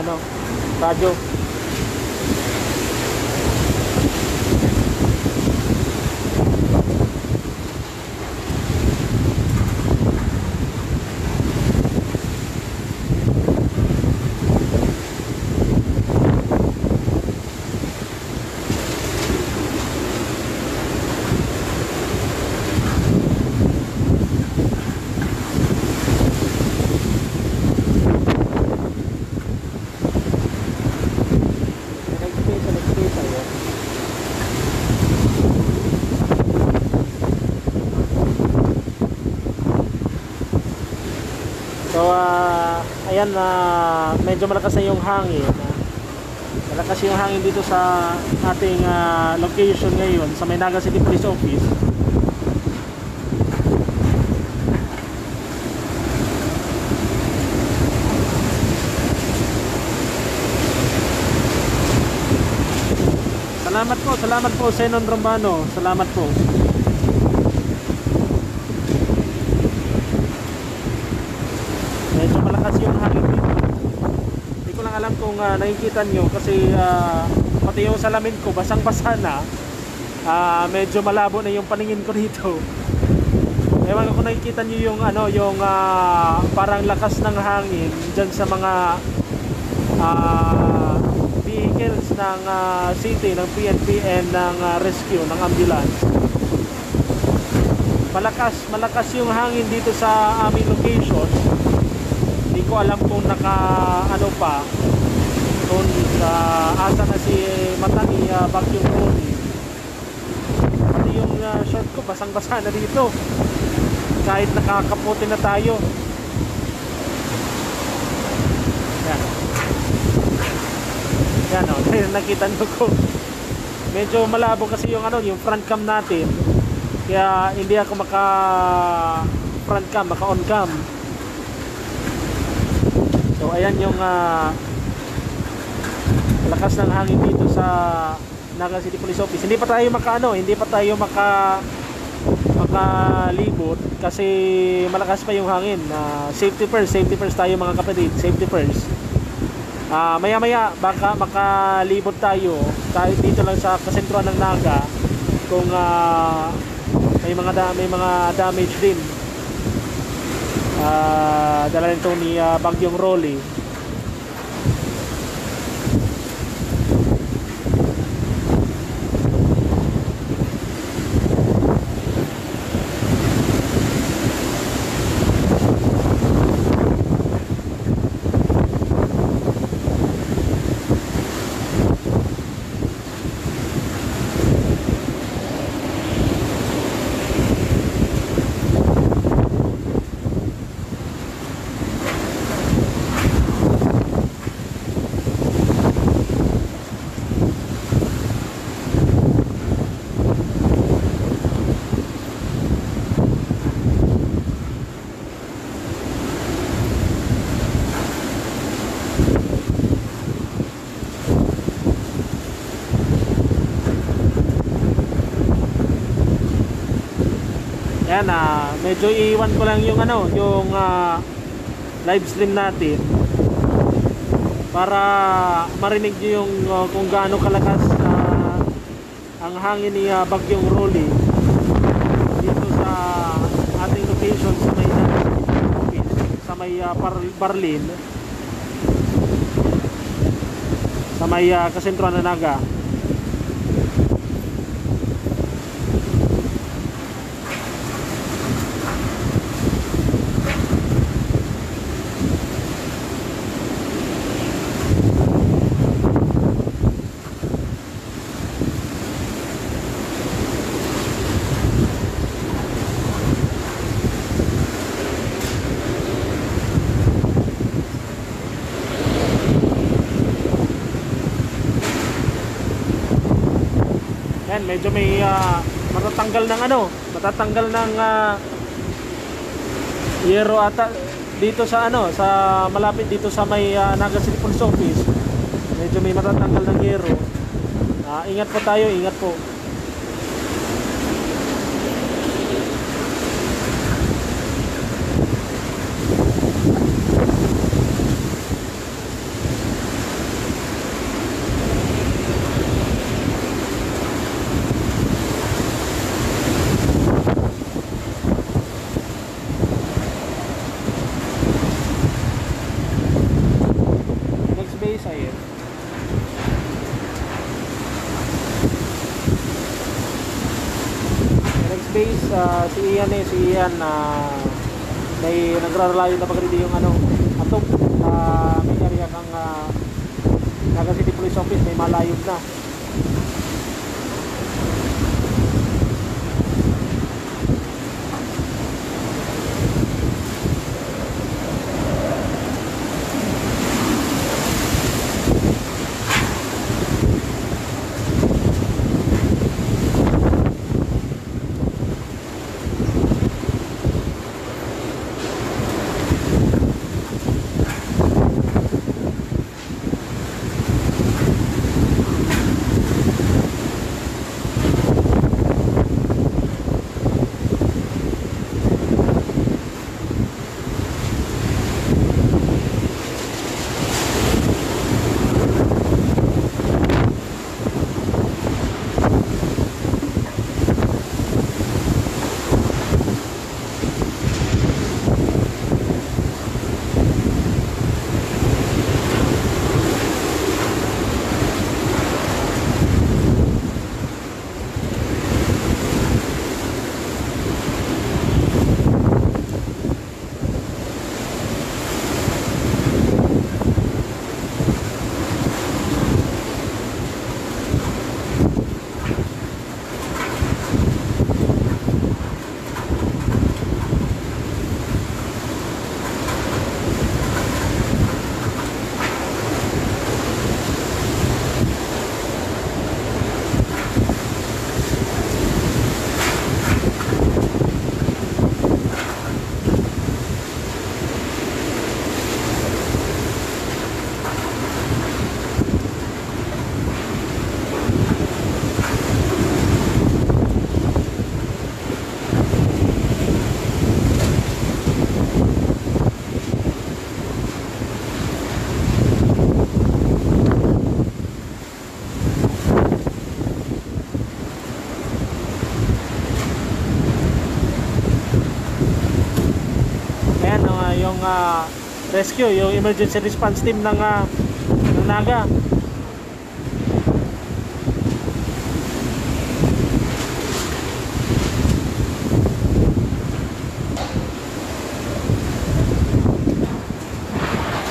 radyo. So ayan medyo malakas na yung hangin. Malakas yung hangin dito sa ating location ngayon sa Naga City Police Office. Salamat po Senon Rombano. Salamat po. Medyo malakas yung hangin dito. Hindi ko lang alam kung nakikita nyo kasi pati yung salamin ko basang-basa na. Medyo malabo na yung paningin ko dito. Ewan ko kung nakikita nyo yung yung parang lakas ng hangin dyan sa mga vehicles ng city, ng PNP and ng rescue, ng ambulance. Malakas yung hangin dito sa aming location. Hindi ko alam kung pa kung asa na si Matani vacuum cleaning. Pati yung short ko basang-basa na dito kahit nakakaputi na tayo. Yan o, nakita nyo ko. Medyo malabo kasi yung ano, yung front cam natin. Kaya hindi ako maka front cam, maka on cam. So ayan yung lakas ng hangin dito sa Naga City Police Office. Hindi pa tayo makalibot kasi malakas pa yung hangin. Safety first tayo mga kapatid, safety first. Maya maya baka makalibot tayo dito lang sa kasentruan ng Naga kung may mga damage din. Dala nito ni Bagyong Rolly. Yan, medyo iiwan ko lang yung yung live stream natin para marinig niyo yung kung gaano kalakas ang hangin ni Bagyong Rolly dito sa ating location sa may Barlin, sa may kasentruan ng Naga. Medyo may matatanggal ng yero ata dito sa sa malapit dito sa may Naga City Police Office. Medyo may matatanggal ng yero. Ingat po tayo, ingat po. Si Ian may nagraralayo na pagkakita yung atop may area kang Naga City Police Office, may malayog na. rescue, yung emergency response team ng Naga.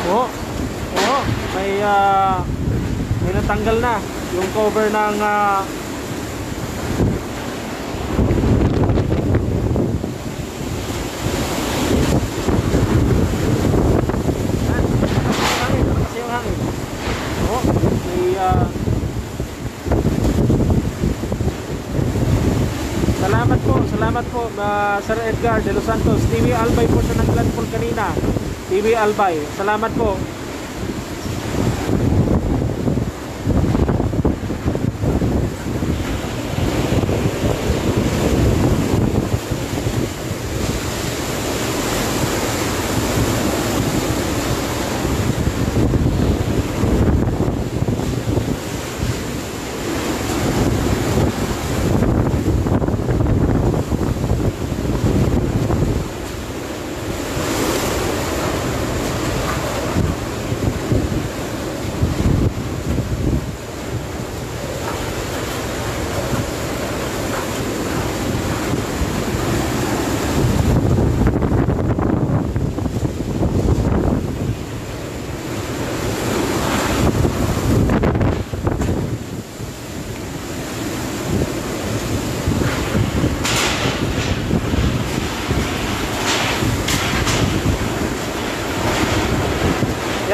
Oo, oo, may natanggal na yung cover ng hangin. Oo, may salamat po Sir Edgar de Los Santos. TV Albay po siya ng landfall kanina. TV Albay, salamat po.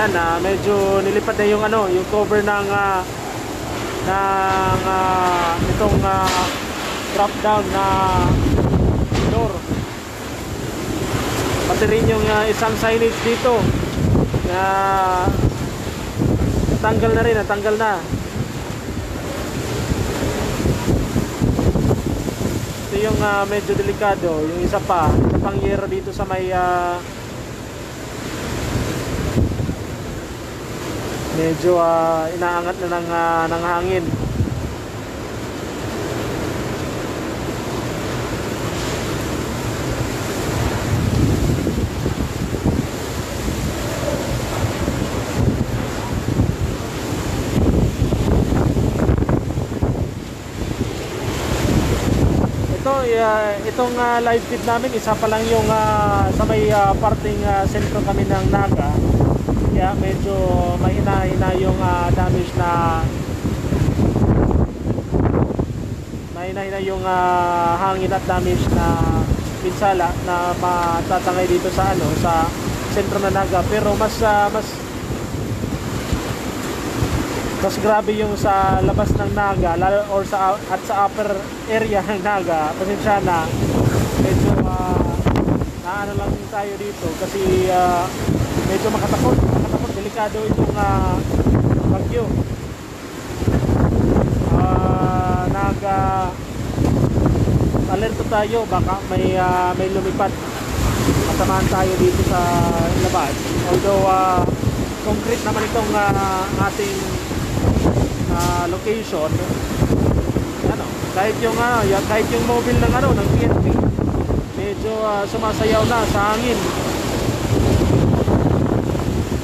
Yan, medyo nilipad na yung yung cover ng itong drop down na door. Pati rin yung isang signage dito na natanggal na. Ito yung medyo delikado, yung isa pang yero dito sa may medyo inaangat na ng hangin. Itong live feed namin, isa pa lang yung sa may parting sentro kami ng Naga. Kaya medyo mahina-hina yung damage na mahina-hina yung hangin at damage na pinsala na matatangay dito sa sa sentro ng Naga. Pero mas grabe yung sa labas ng Naga, lalo or sa upper area ng Naga. Pasensya na, medyo naano lang tayo dito kasi medyo makatakot, delikado itong bagyo. Alerto tayo, baka may lumipad, matamaan tayo dito sa labas. Although concrete naman itong ating location. Kahit yung mobile ng ng PNP medyo sumasayaw na sa hangin.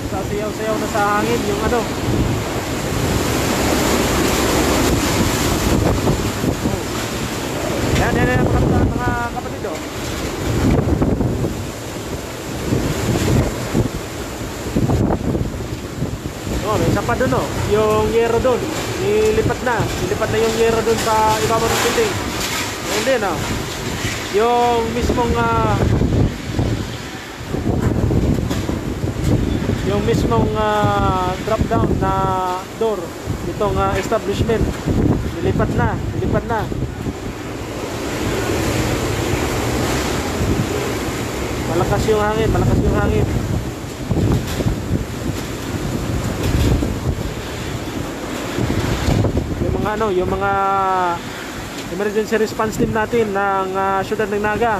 Sasayaw na sa hangin yung Yan mga kapatid may isa pa dun yung yero dun nilipat na yung yero dun sa ibabaw ng building. Ayun din yung mismong drop down na door itong establishment nilipat na. Malakas yung hangin. Yung mga emergency response team natin ng syudad ng Naga,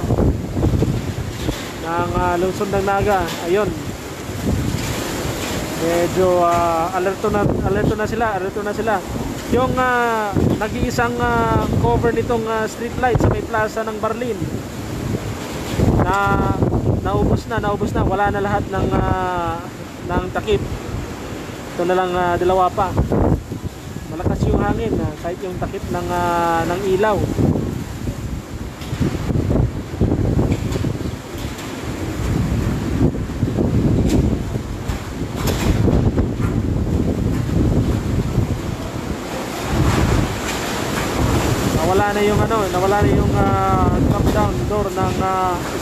ng lungsod ng Naga, ayun, medyo alerto na sila. Yung nag-iisang cover nitong street light sa may plaza ng Barlin na naubos na, wala na lahat ng takip. Ito na lang dalawa pa. Malakas yung hangin, kahit yung takip ng ilaw. Nawala na yung top down door ng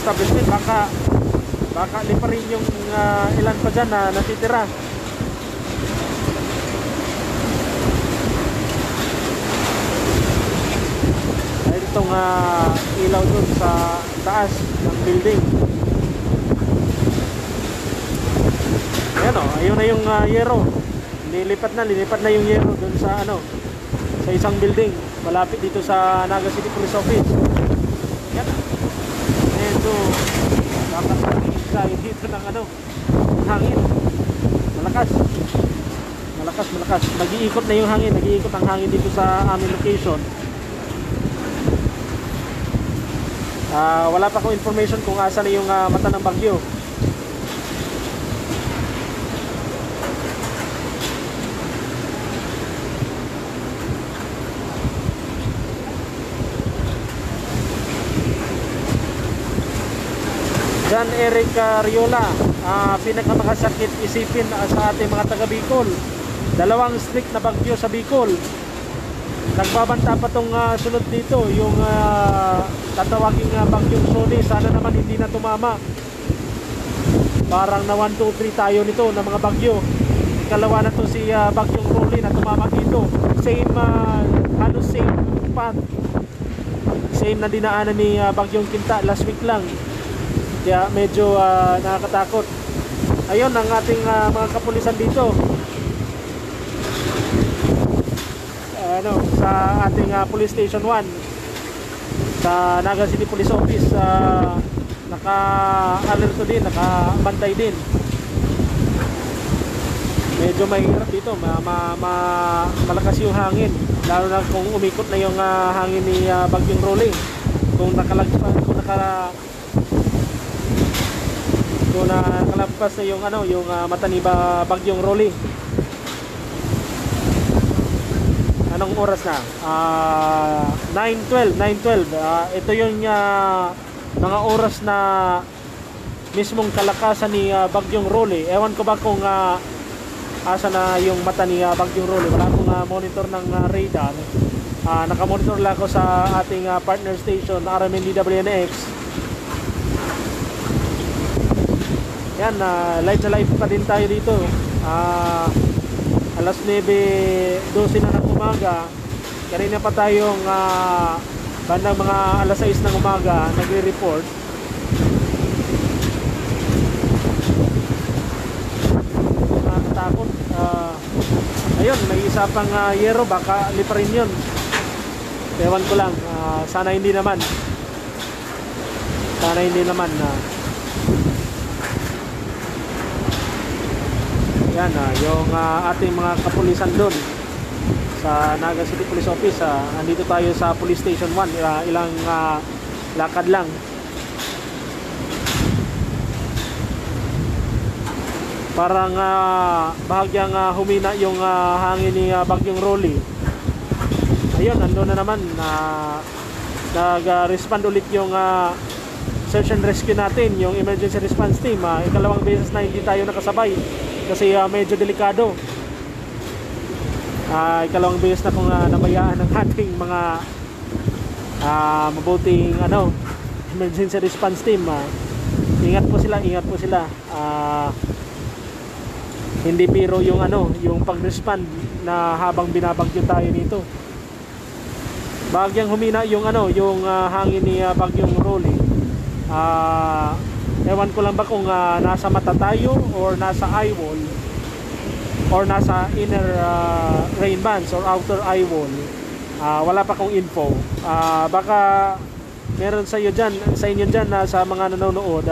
establishment. Baka liparin yung ilan pa dyan na natitira. Dahil itong ilaw dun sa taas ng building. Ayan o, ayun na yung yero. Lilipat na yung yero dun sa sa isang building malapit dito sa Naga City Police Office. Yan. Medyo nakakarinig tayo dito ng hangin. Malakas. Nag-iikot na yung hangin. Nag-iikot ang hangin dito sa aming location. Wala pa akong information kung asa na yung mata ng bagyo. John Eric Riola, pinakamakasakit isipin sa ating mga taga Bicol. 2 strict na bagyo sa Bicol. Nagbabanta pa tong sunod dito, yung tatawaging bagyong Sony. Sana naman hindi na tumama. Parang na 1, 2, 3 tayo nito ng mga bagyo. Ikalawa na to si bagyong Rolly na tumama dito. Halos same path. Same na dinaanan ni bagyong Kinta last week lang. Kaya medyo nakakatakot. Ayun ang ating mga kapulisan dito. Sa ating Police Station 1 sa Naga City Police Office, naka-alerto din, nakabantay din. Medyo mahirap dito, malakas yung hangin, lalo na kung umikot na yung hangin ni bagyong Rolling. Kung nakalagpas na yung mata ni bagyong Rolling. Anong oras na? 9:12. Ito yung mga oras na mismong kalakasan ni bagyong Rolly. Ewan ko ba kung asa na yung mata ni bagyong Rolly. Wala akong monitor ng radar. Nakamonitor lang ako sa ating partner station, RMNDWNX. Yan, live na live pa din tayo dito. Alas 9:12 na ng umaga. Kanina pa tayong bandang mga alas 6 ng umaga nagre-report. Nakakatakot. Ayun, may isa pang yero, baka liparin yun. Ewan ko lang, sana hindi naman. Yan, yung ating mga kapulisan doon sa Naga City Police Office. Andito tayo sa Police Station 1. Ilang lakad lang. Parang bahagyang humina yung hangin ni bagyong Rolly. Ayun, ando na naman. Nag-respond ulit yung search and rescue natin, yung emergency response team. Ikalawang beses na hindi tayo nakasabay kasi medyo delikado. Ikalawang beses na kung nabayaan ng ating mga mabuting emergency response team. Ingat po sila. Hindi biro yung yung pag-respond na habang binabagyo tayo nito. Bagyang humina yung yung hangin ni bagyong Rolly. Ewan ko lang ba kung nasa mata tayo or nasa eye wall or nasa inner rain bands or outer eye wall. Wala pa akong info. Baka meron sa inyo dyan sa mga nanonood,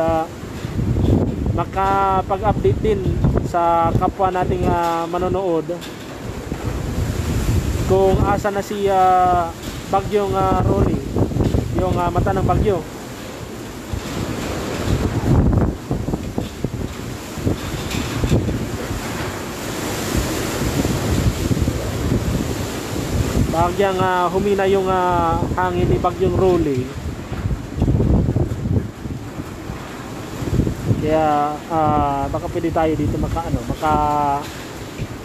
makapag-update din sa kapwa nating manonood kung asa na si bagyong Rolly, yung mata ng bagyo. bahagyang humina yung hangin ni Bagyong Rolly. Kaya baka pwede tayo dito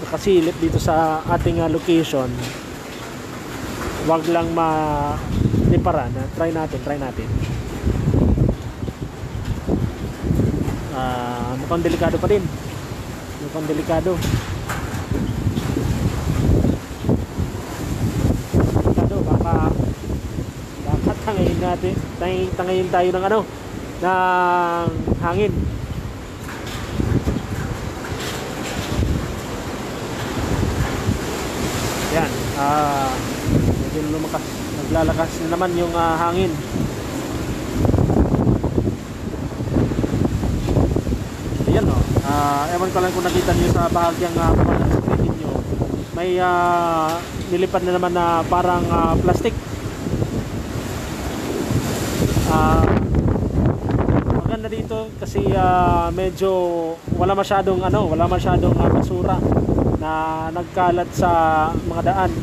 makasilip dito sa ating location. Wag lang maliparan. Try natin. Mukhang delikado pa din. Baka tangayin tayo ng ng hangin. Yan, medyo naglalakas na naman yung hangin. Ayan o, ewan ko lang kung nakita nyo sa bahagyang screen ninyo, may nilipad na naman na parang plastic. Maganda dito kasi medyo wala masyadong basura na nagkalat sa mga daan.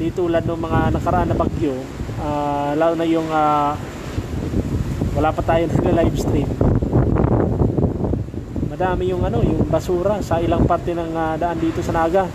Di tulad ng mga nakaraan na bagyo, lalo na yung wala pa tayo nag-live stream. Madami yung yung basura sa ilang parte ng daan dito sa Naga.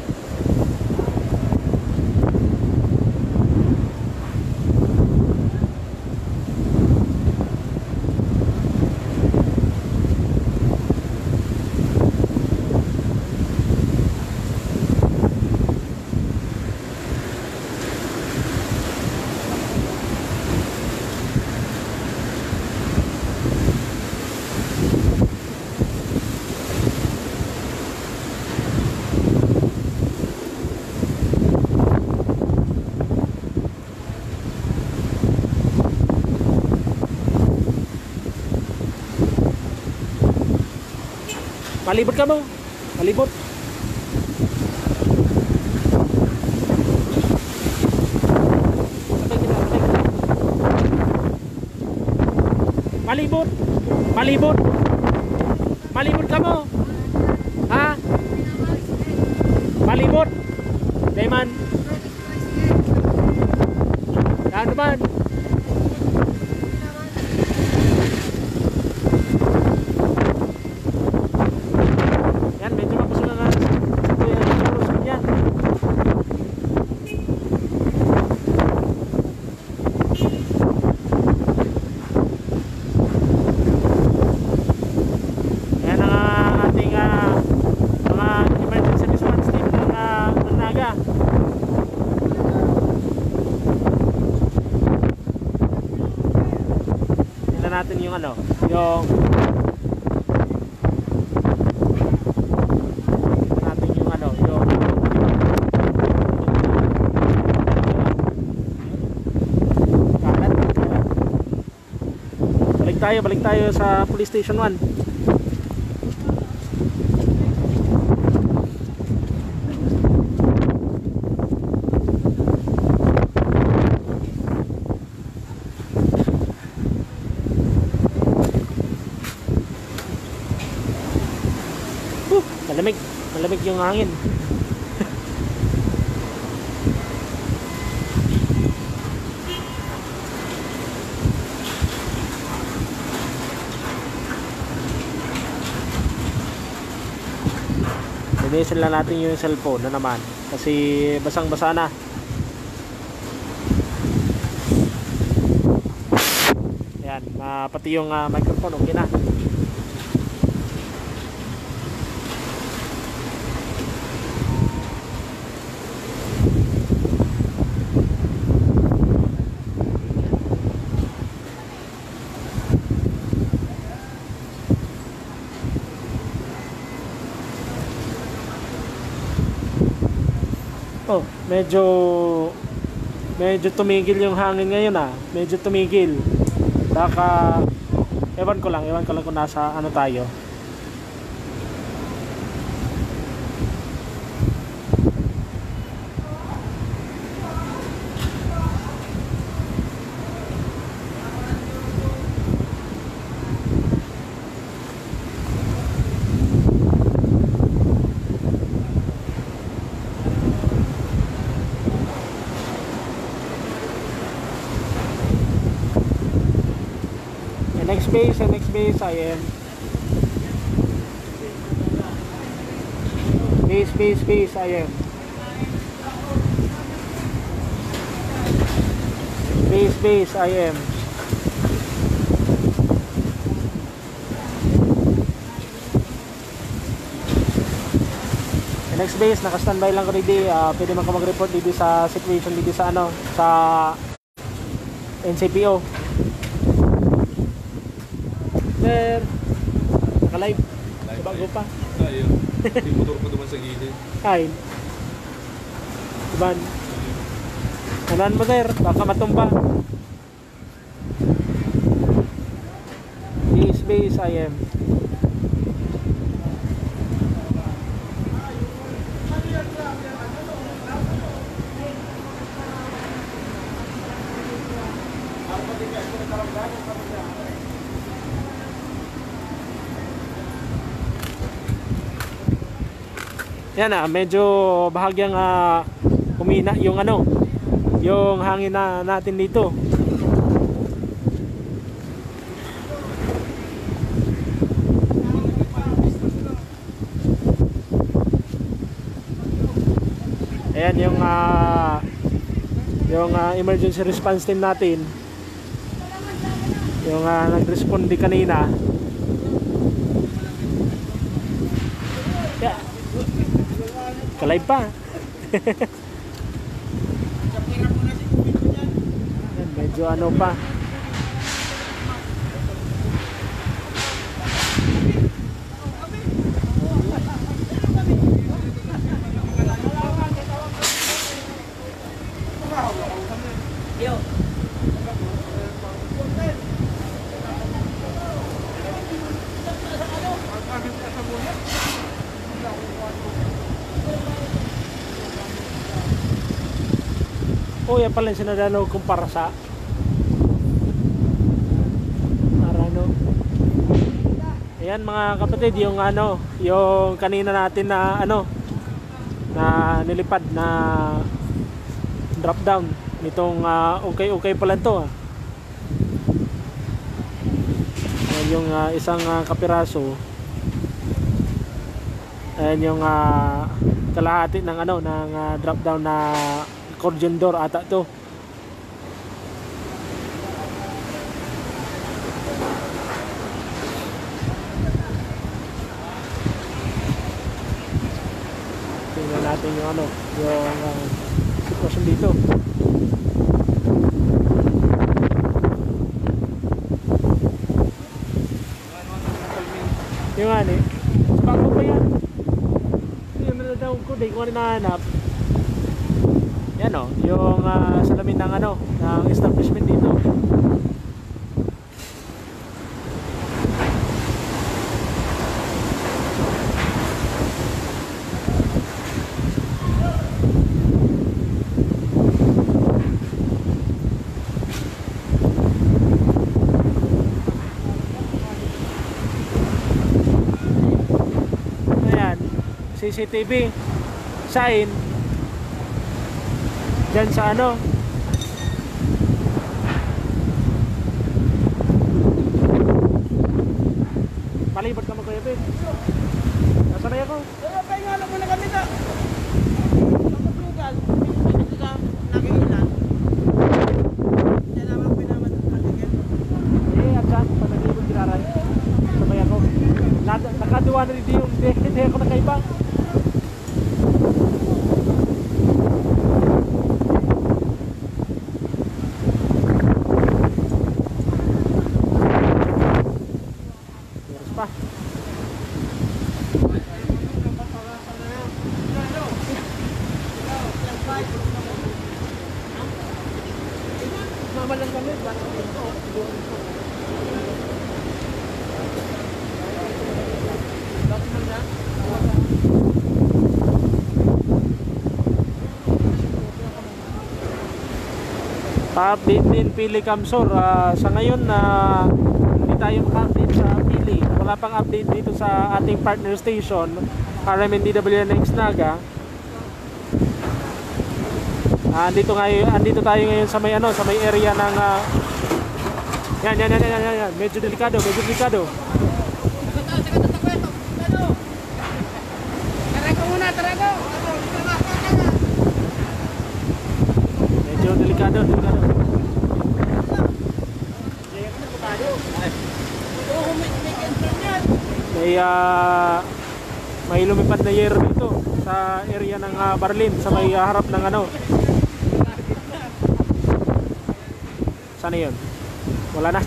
Malibot ka mo? Malibot. Malibot. Malibot ka mo? Ha? Malibot. Dayman. Ano man? Natin yung kalat. Balik tayo sa Police Station 1. Malamig yung hangin. Linisin lang natin yung cellphone na naman kasi basang-basa na. Ayan, pati yung microphone okay na. Oh, medyo tumigil yung hangin ngayon Medyo tumigil. Baka ewan ko lang kung nasa tayo. Next base and next base IM. Base IM. Base IM. Next base, naka-standby lang ko dito. Pwede man ko mag-report dito sa situation dito sa ano, sa NCPO. Sir, naka-live. Bago pa. Ayun. Yung motor ko naman sa gilid. Ay. Iban. Anan mo sir, baka matumba. Base IM. Yan medyo bahagyang humina yung ano, yung hangin na natin dito. Ayan yung emergency response team natin. Yung nag-responde kanina. Yeah. Kalive pa. Yan, medyo ano pa. Oh, yan pala yung sinadalo kong para sa ano. Ayan mga kapatid, yung ano, yung kanina natin na ano, na nilipad na drop down nitong okay pala to. Ayan yung isang kapiraso. Ayan yung kalahati ng ano, ng drop down na accordion door ata to. Tingnan natin yung ano, yung sitwasyon dito. Yung ano eh, bago pa yan. Yung naladaw ko, di ko rin nahanap. Yan o, yung salamin ng ano, ng establishment dito. Ayan, CCTV sign dyan sa ano, palibot ka Kuya Ben. Nasanay ako. Pahinga lang muna kami na. Kapag-lugal, ito sa nakikilan. Diyan naman pinaman ng nakikilan. At saan, pag nag-ibon giraray, sabay ako. Nakaduwa na rin yung hindi ako nakaibang. Mamalang kami. Pa-update din Pili Kamsur. Sa ngayon hindi tayo maka-update sa Pili. Wala pang update dito sa ating partner station RMNDWNX Naga. Andito tayo ngayon sa may ano, sa may area ng Yan. Medyo delikado. Medyo delikado. May lumipad na yero dito sa area ng Barlin, sa may harap ng ano. Sana yun? Wala na.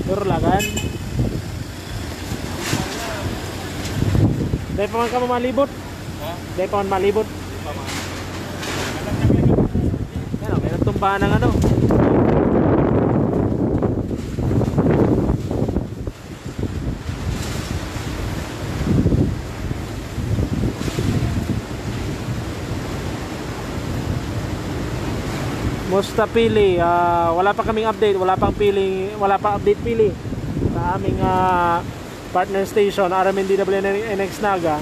Turlagan. Dahil pa man ka malibot. Dahil pa man malibot. Yan o, may nagtumbahan ng ano. Musta pili, wala pa kaming update, wala pa update pili sa aming partner station RMNDW NX Naga.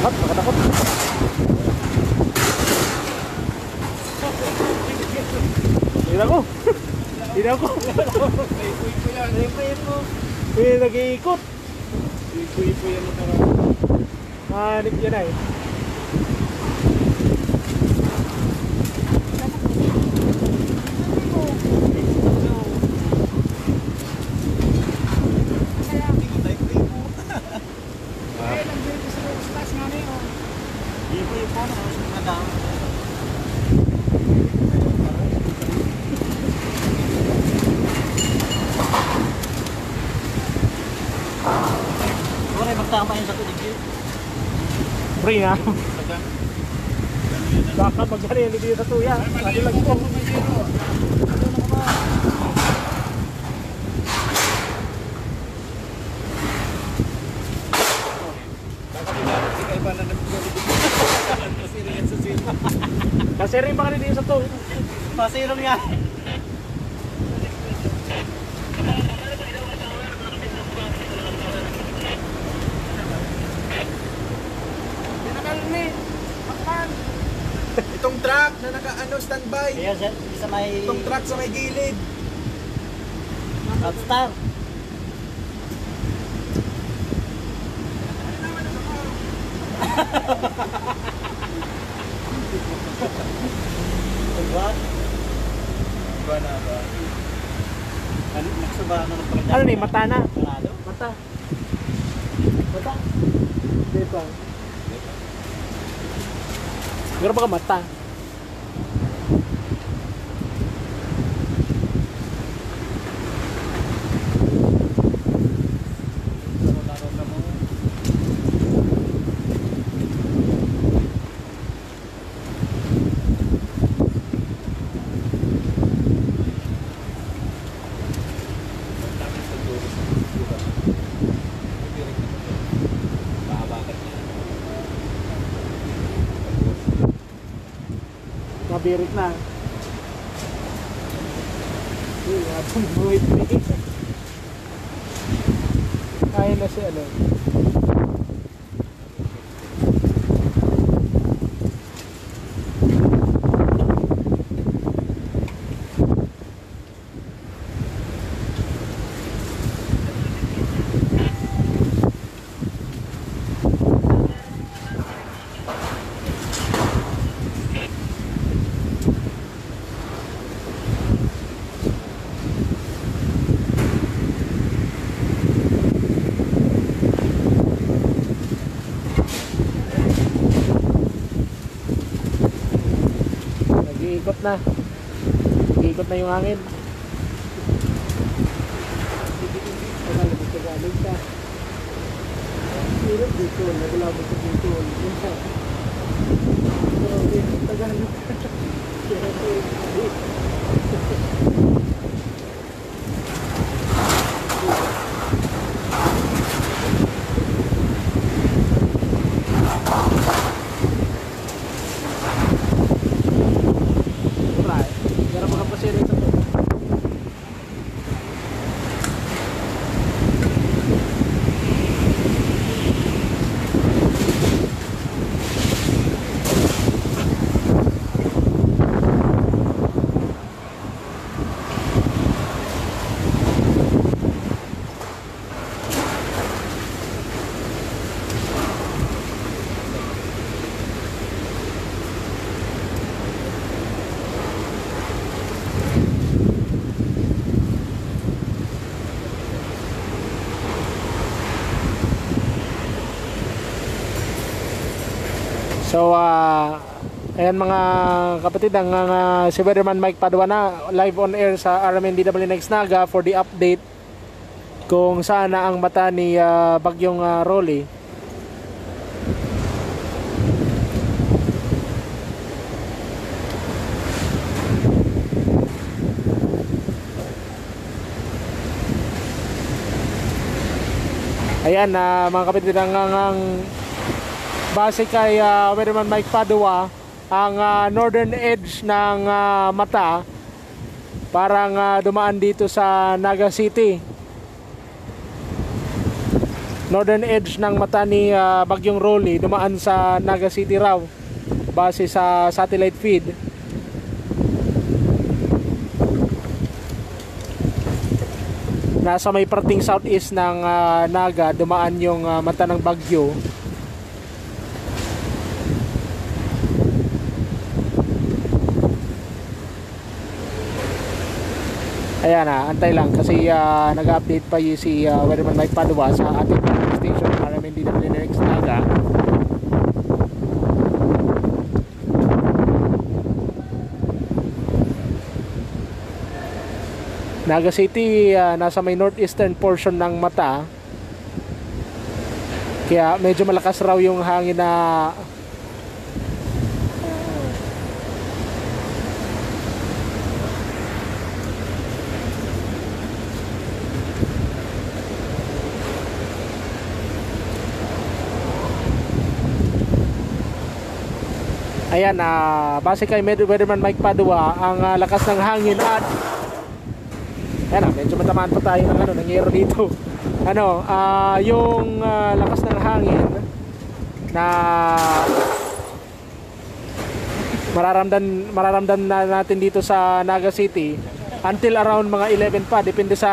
Makatakot. Hindi ako. Nag-iikot. Ipo yan mo tara. Manip yan ay. Magtama yun sa tulig. Free na. Baka magkano yan dito sa tuya. Ano lang po. Kasi rin baka dito sa tuya. Pasirong nga. Itong truck na naka-ano standby. Sa may Itong truck sa may gilid. Outstar. Ba na ba? Nagsubahan na ng pagdaan. Ano ni, mata na. Panalo. Mata. Hindi pa. Meron ba ka mata? Mabirik na. Uy, atong buhit ni. Kaya na si ano. Ikot na. nag-iikot na yung hangin. Hirap dito, nagulabot sa dito. Pero dito, Tagalog. Right. Gara mga pasero ito to. So, ayan mga kapatid, ang si Weatherman Mike Padua na live on air sa RMNDWNX Naga for the update kung saan na ang mata ni Bagyong Rolly. Ayan mga kapatid, ang base kay Weatherman Mike Padua, ang northern edge ng mata parang dumaan dito sa Naga City. Northern edge ng mata ni Bagyong Rolly dumaan sa Naga City raw base sa satellite feed. Nasa may parting southeast ng Naga dumaan yung mata ng bagyo. Ayan antay lang kasi nag-update pa yung si Weatherman Mike Padua sa ating station RMNDWNX Naga. Naga City nasa may northeastern portion ng mata, kaya medyo malakas raw yung hangin na ayan, base kay Weatherman Mike Padua, ang lakas ng hangin at ayan medyo matamaan pa tayo ng nangyero dito. Yung lakas ng hangin na mararamdam na natin dito sa Naga City until around mga 11 pa, depende sa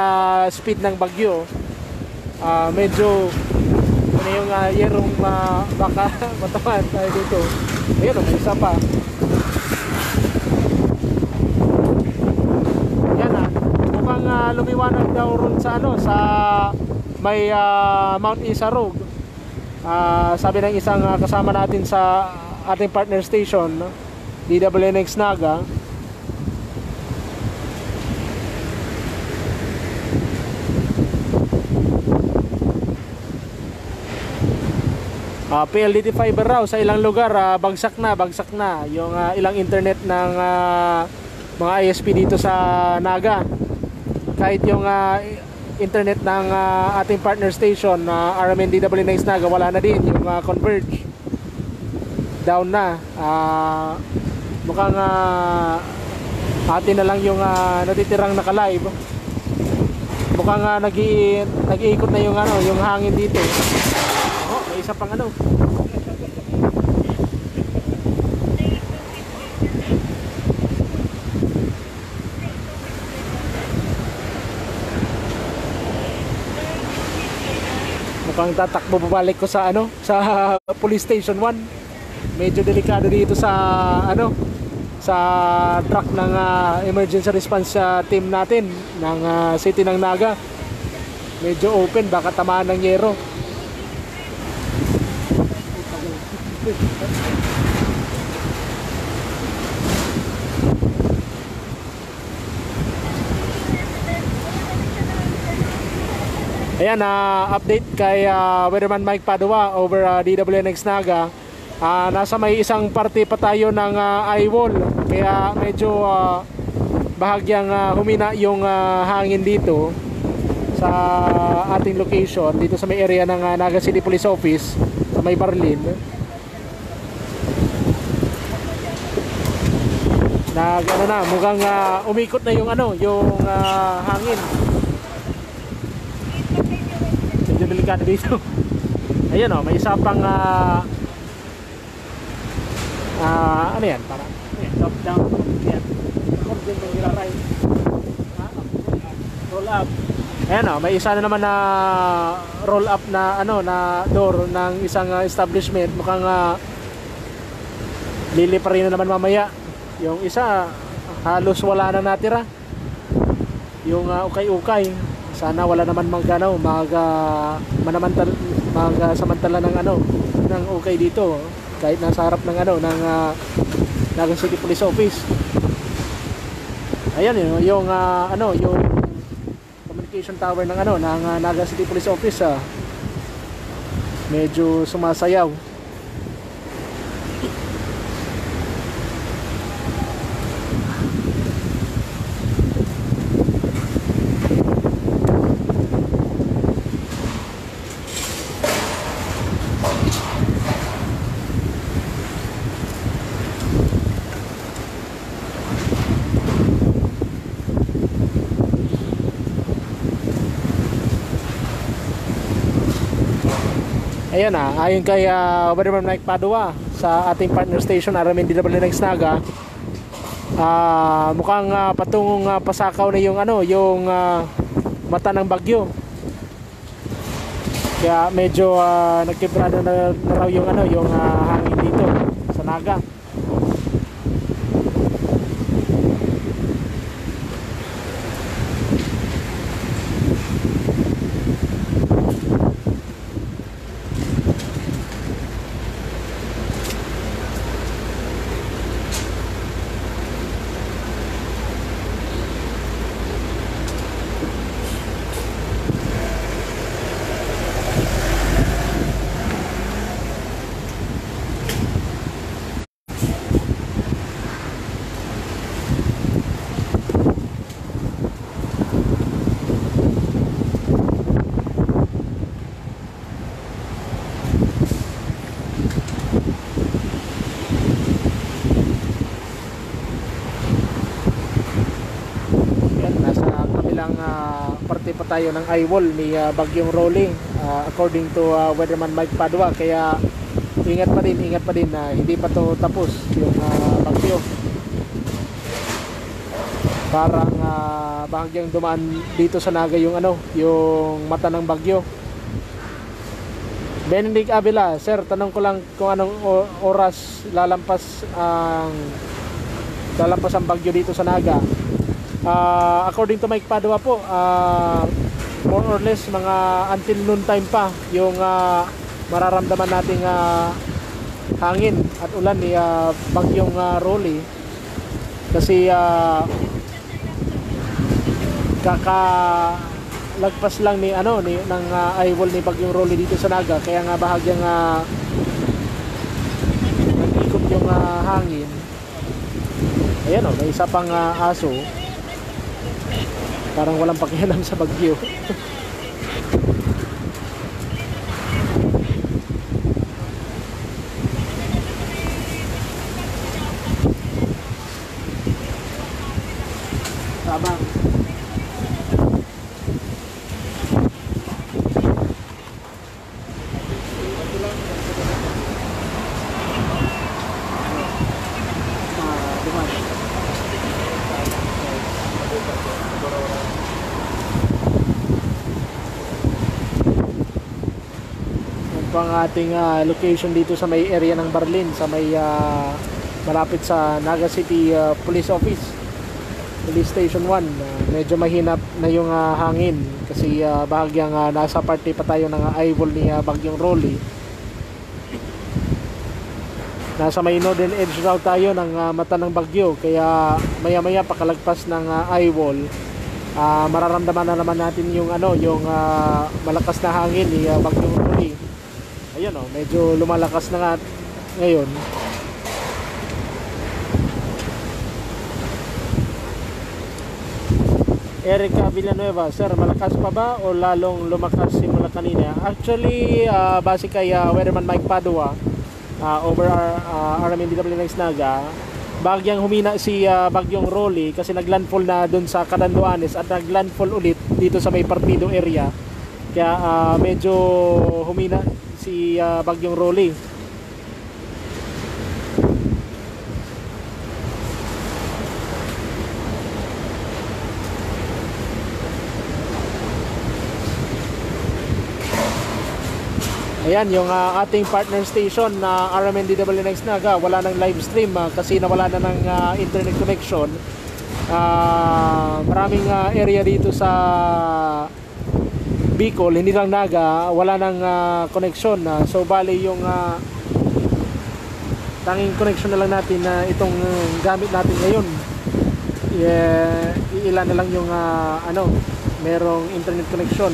speed ng bagyo. Medyo yung yerong baka matamaan tayo dito. Ayun, may isa pa. Yan mukhang lumiwanag daw ron sa sa may Mount Isarog. Sabi ng isang kasama natin sa ating partner station, DWNX Naga. PLDT fiber raw sa ilang lugar bagsak na yung ilang internet ng mga ISP dito sa Naga. Kahit yung internet ng ating partner station RMNDWNX Naga, wala na din yung Converge, down na. Mukhang atin na lang yung natitirang naka-live. Mukhang nag-iikot na yung hangin dito. May isa pang mukhang tatakbo babalik ko sa sa police station 1. Medyo delikado dito sa sa truck ng emergency response team natin ng city ng Naga. Medyo open, baka tamaan ng yero. Ayan, update kay Weatherman Mike Padua over DWNX Naga. Nasa may isang parte pa tayo ng eye wall, kaya medyo bahagyang humina yung hangin dito sa ating location, dito sa may area ng Naga City Police Office sa may Barlin. Mukhang umikot na yung yung hangin. Medyo delikado dito. Ayun, may isa pang ano yan, parang top down yan. Roll up. Ayan, may isa na naman na roll up na na door ng isang establishment. Mukhang liliparin na naman mamaya. Yung isa halos wala na natira. Yung ukay-ukay, sana wala naman samantala ng ng ukay dito, kahit nasa harap ng ng Naga City Police Office. Ayan yung yung communication tower ng ng Naga City Police Office, medyo sumasayaw. Ayan, ayon kay Weatherman Mike Padua sa ating partner station RMN DWNX Naga, mukhang patungong pasakaw na yung yung mata ng bagyo. Kaya medyo nagkibrado na raw yung yung hangin dito sa Naga. Parte pa tayo ng eye wall ni Bagyong Rolly, according to Weatherman Mike Padua. Kaya ingat pa din na hindi pa to tapos yung bagyo. Parang bahagyang dumaan dito sa Naga yung yung mata ng bagyo. Benedict Avila, sir, tanong ko lang kung anong oras lalampas ang bagyo dito sa Naga. According to Mike Padua po, more or less mga until noon time pa yung mararamdaman nating hangin at ulan ni Bagyong Rolly, kasi kakalagpas lang ng eye wall ni Bagyong Rolly dito sa Naga, kaya nga bahagyang nag-ikot yung hangin. Ayan, may isa pang aso, parang walang pakialam sa bagyo. Tabang. Ang ating location dito sa may area ng Barlin, sa may malapit sa Naga City Police Office, Police Station 1. Medyo mahinap na yung hangin kasi bahagyang nasa parte pa tayo ng eye wall ni Bagyong Rolly. Nasa may northern edge raw tayo ng mata ng bagyo, kaya maya maya pakalagpas ng eye wall mararamdaman na naman natin yung yung malakas na hangin ni Bagyong Rolly. Ayun medyo lumalakas na nga ngayon. Erica Villanueva, sir, malakas pa ba o lalong lumakas simula kanina? Actually, base kay Weatherman Mike Padua over RMNDWNX Naga, bagyang humina si Bagyong Rolly kasi naglandfall na doon sa Catanduanes at naglandfall ulit dito sa may Partido area. Kaya medyo humina si Bagyong Rolly. Ayan yung ating partner station na RMNDWNX Naga, wala nang live stream kasi nawala na ng internet connection. Maraming area dito sa Bicol, hindi lang Naga, wala nang connection. So bali yung tanging connection na lang natin na itong gamit natin ngayon. Iilan na lang yung merong internet connection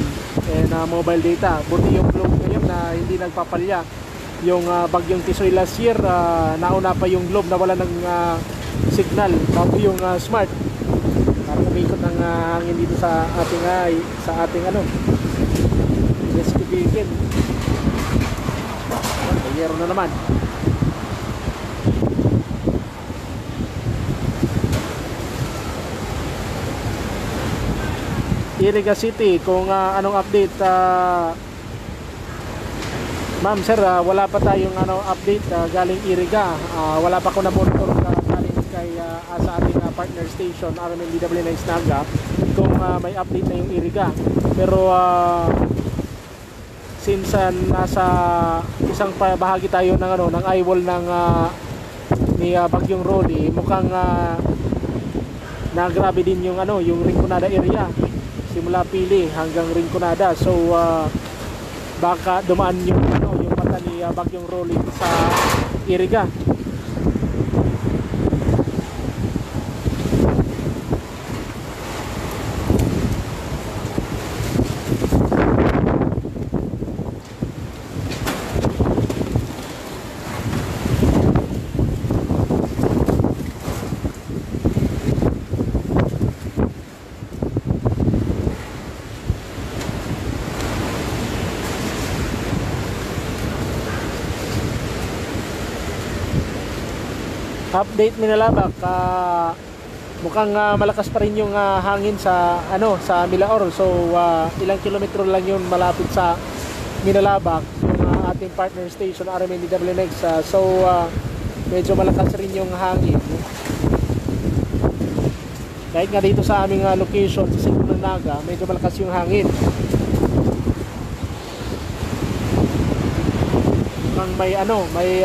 and mobile data. Buti yung Globe ngayon na hindi nagpapalya. Yung bagyong Tisoy last year, nauna pa yung Globe na wala ng signal bago yung Smart. Parang umikot ng hangin dito sa ating rescue vehicle. Mayroon na naman. Iriga City, kung anong update. Ma'am, sir, wala pa tayong update galing Iriga. Wala pa ko na monitor galing kay sa ating partner station RMNDWNX Naga kung may update na yung Iriga. Pero since nasa isang bahagi tayo ng ng eyewall ng ni Bagyong Rolly, mukhang nagrabe din yung yung Rinconada area simula Pili hanggang Rinconada. So baka dumaan yung yung mata ni Bagyong Rolly sa Iriga. Update Minalabak, mukhang malakas pa rin yung hangin sa sa Milaor. So ilang kilometro lang yun malapit sa Minalabak yung ating partner station RMNDWNX. So medyo malakas rin yung hangin. Kahit nga dito sa aming location sa Singkong ng Naga, medyo malakas yung hangin. Mukhang may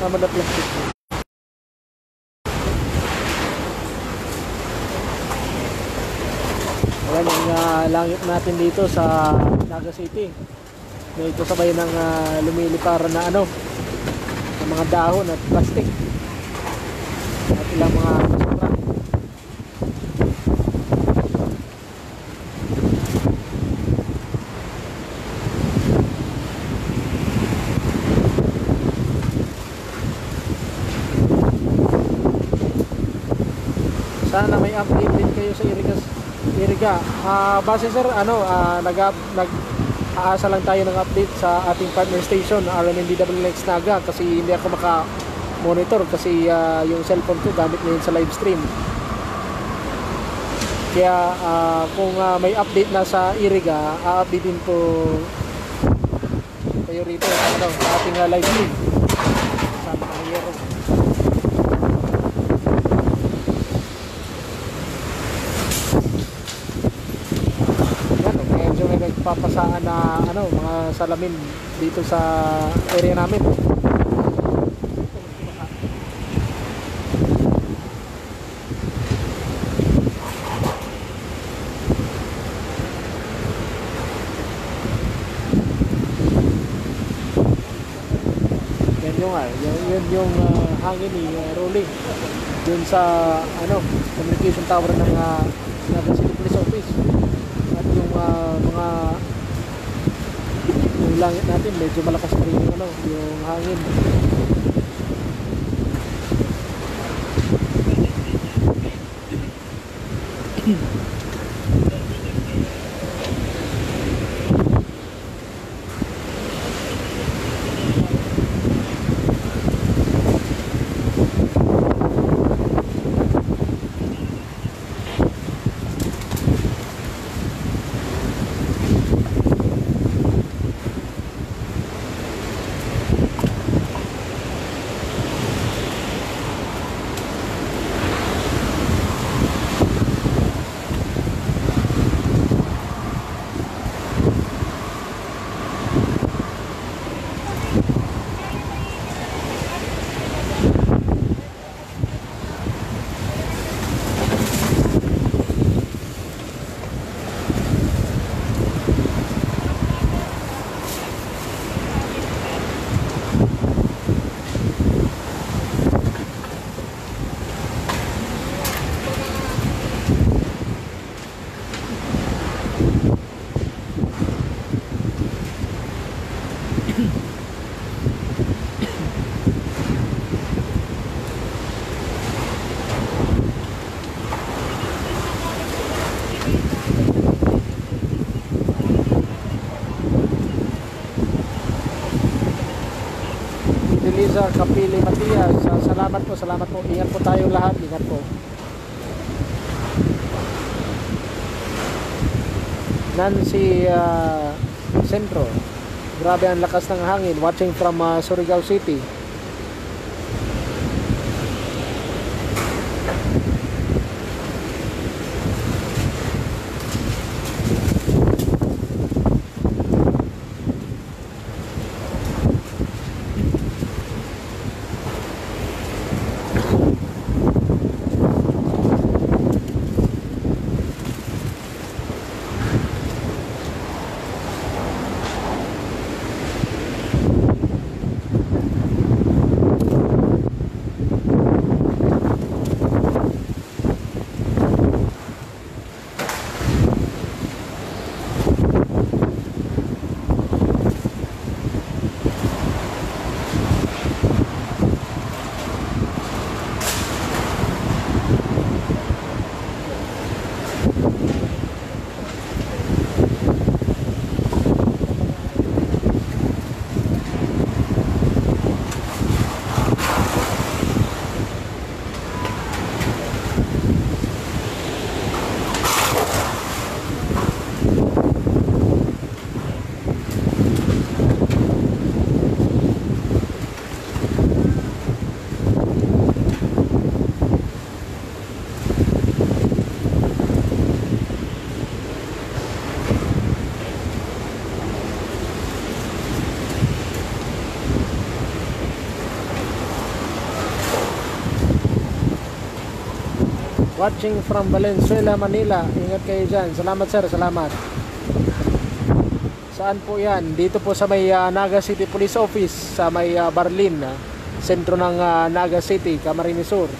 tama na plastic. Ayan yung langit natin dito sa Naga City. Medyo sabay ng lumilipara na ng mga dahon at plastic at ilang mga basura. Sana may update din kayo sa Iriga. Base sir, nag-aasa lang tayo ng update sa ating partner station RMNDWNX Naga kasi hindi ako monitor kasi yung cellphone ko gamit ngayon sa live stream. Kaya kung may update na sa Iriga, a-update din po kayo rito sa ating live stream. Sabi ng Hero. Yan, medyo may nagpapasaan na mga salamin dito sa area namin. Yun yung hangin ni rolling dun sa communication tower ng Naga City Police Office. At yung mga yung langit natin medyo malakas pa rin yung hangin. Liza Kapili Matias, salamat po, ingat po tayong lahat, ingat po. Nancy Centro, grabe ang lakas ng hangin, watching from Surigao City. Watching from Valenzuela, Manila. Ingat kayo dyan. Salamat sir, salamat. Saan po yan? Dito po sa may Naga City Police Office, sa may Barlin, sentro ng Naga City, Camarines Sur.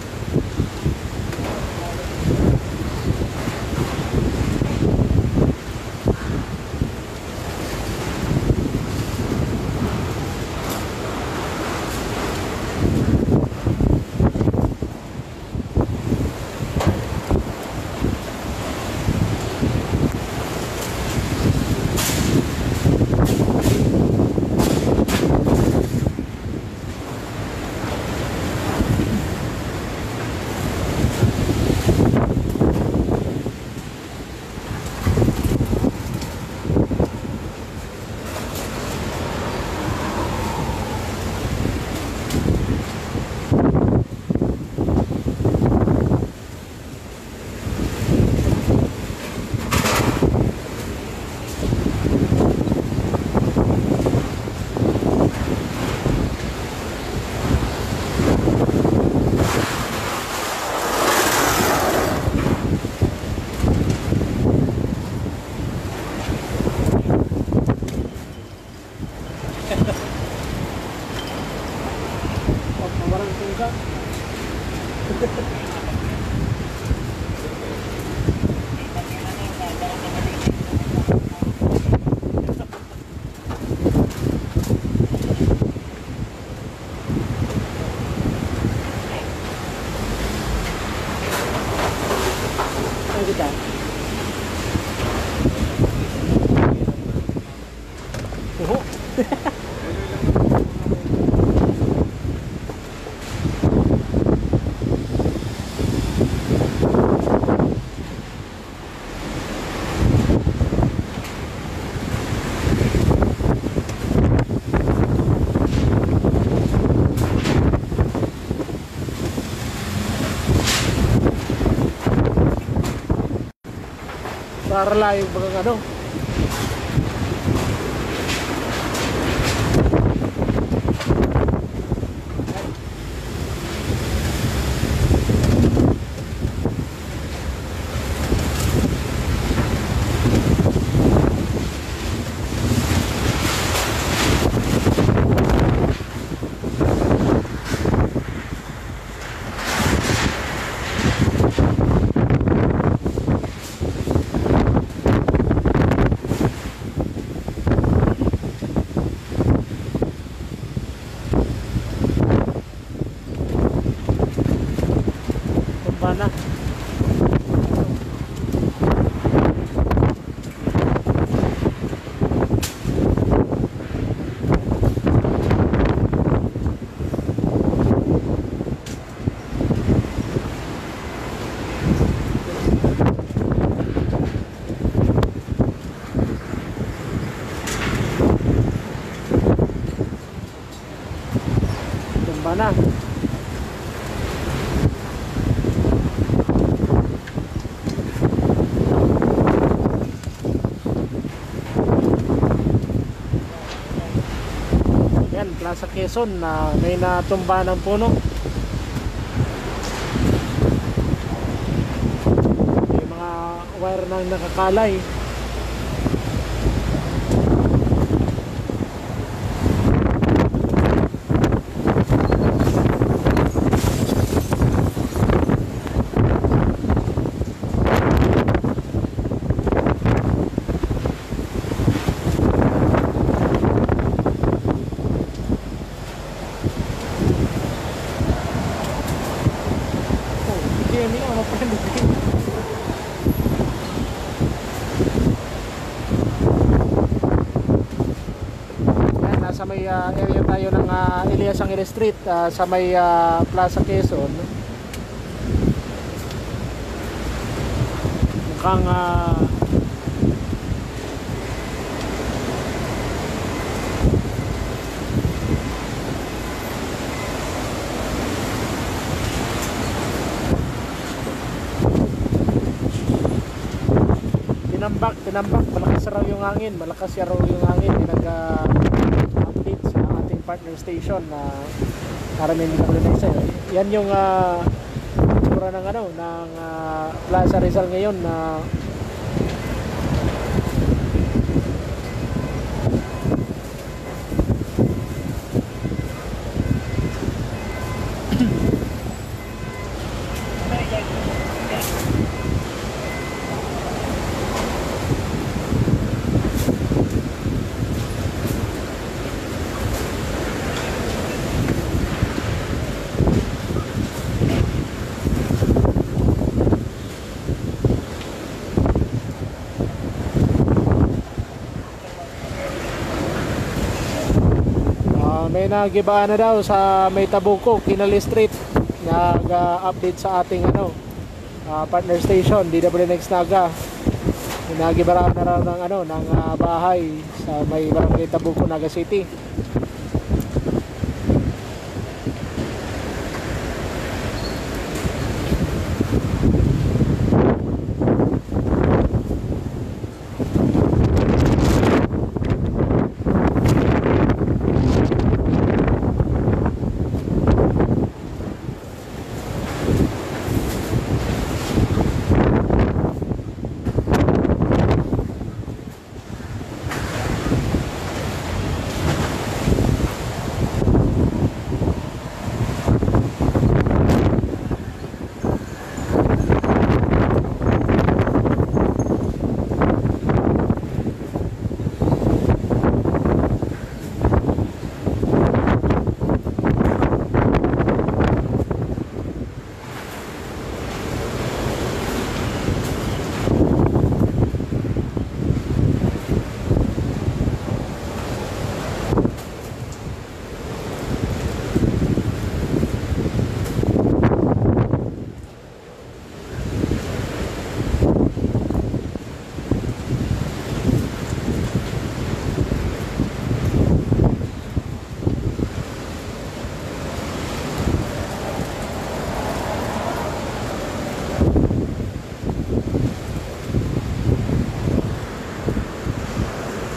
Pag mawalang tingka. Ay, kita. Oho. Para lang yung mga ano. Tumba na. Tumba na. Yan, Plaza Quezon na may natumba ng puno. May mga wire nang nakakalay. Hindi ano pa rin. Yan, nasa may area tayo ng Elias Angel Street sa may Plaza Quezon. Mukhang tinambak, malakas raw yung hangin, nag-update sa ating partner station na Aramin Mindanao. Yan yung tsura ng Plaza Rizal ngayon na may nagibaan na daw sa may Tabuco, Kinali Street. Nag-update sa ating partner station, DWNX Naga. Nagibara na raw ng bahay sa may barangay Tabuco, Naga City.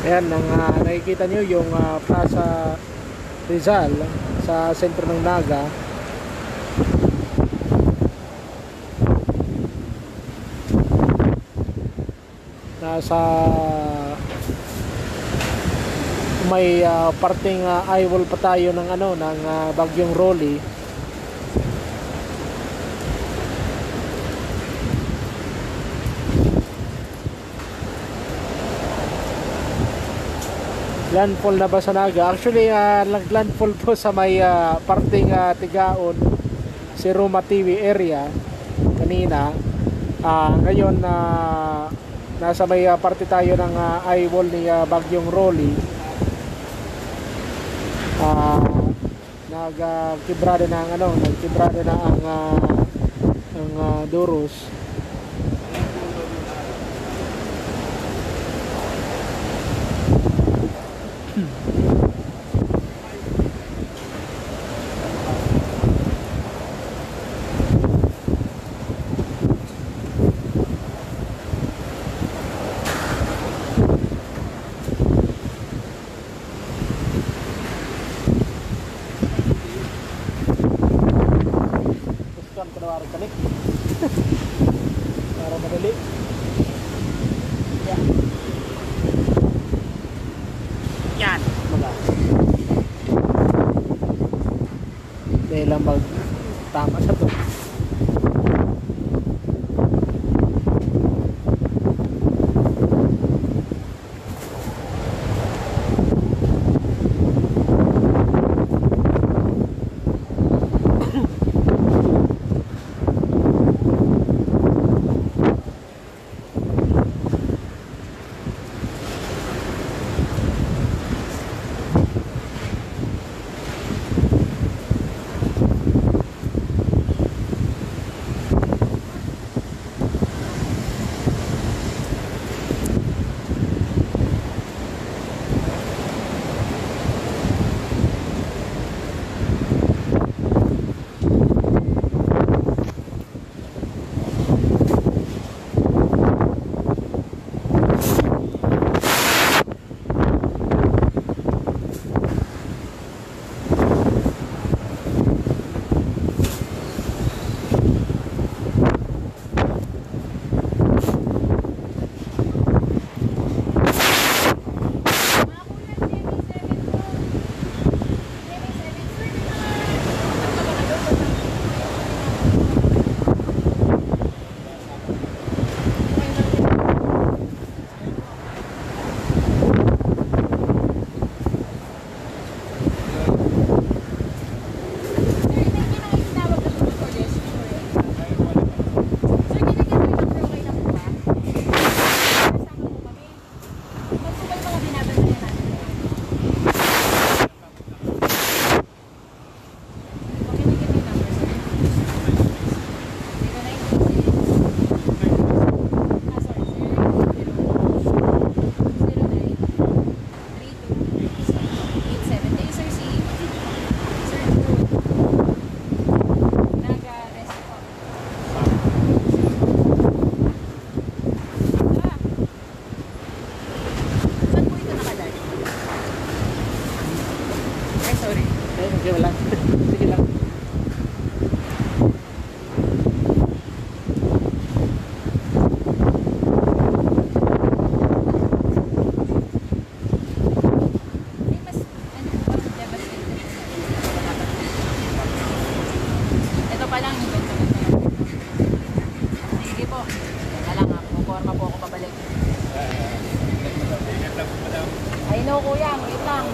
Ayan, nakikita nyo yung Plaza Rizal sa sentro ng Naga. Nasa may parting eyewall pa tayo ng Bagyong Rolly. Landfall na ba sa Naga? Actually, landfall po sa may parting Tigaon, si Roma TV area kanina. Ngayon, nasa may parte tayo ng eyewall ni Bagyong Rolly. Nagkibrada na ang Durus. Para madali. Yan. Yan. Maga. Dahil lang tama sa to. Ay no kuya, wait lang.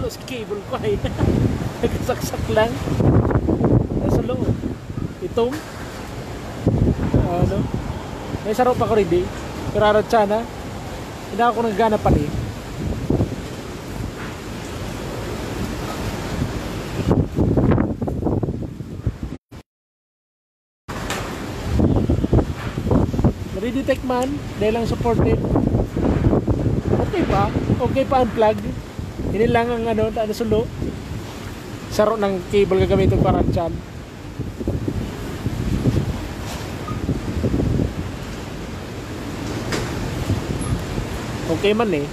Nasulo sa cable ko ay. Nagkasaksak lang. Nasulo. Itong. Ano? May saro pa ko rin di. Pero arat siya na. Hindi ako nagana pa rin. Detect man dahil lang supported. Okay pa unplug. Hindi lang ang ano sulo. Saro ng cable gagamitin para dyan. Okay man eh.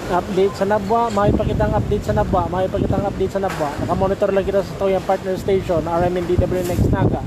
Update sa Nabwa, makipakitang update sa Nabwa, makipakitang update sa Nabwa. Nakamonitor lang kita sa Toyang Partner Station, RMNDW Next Naga.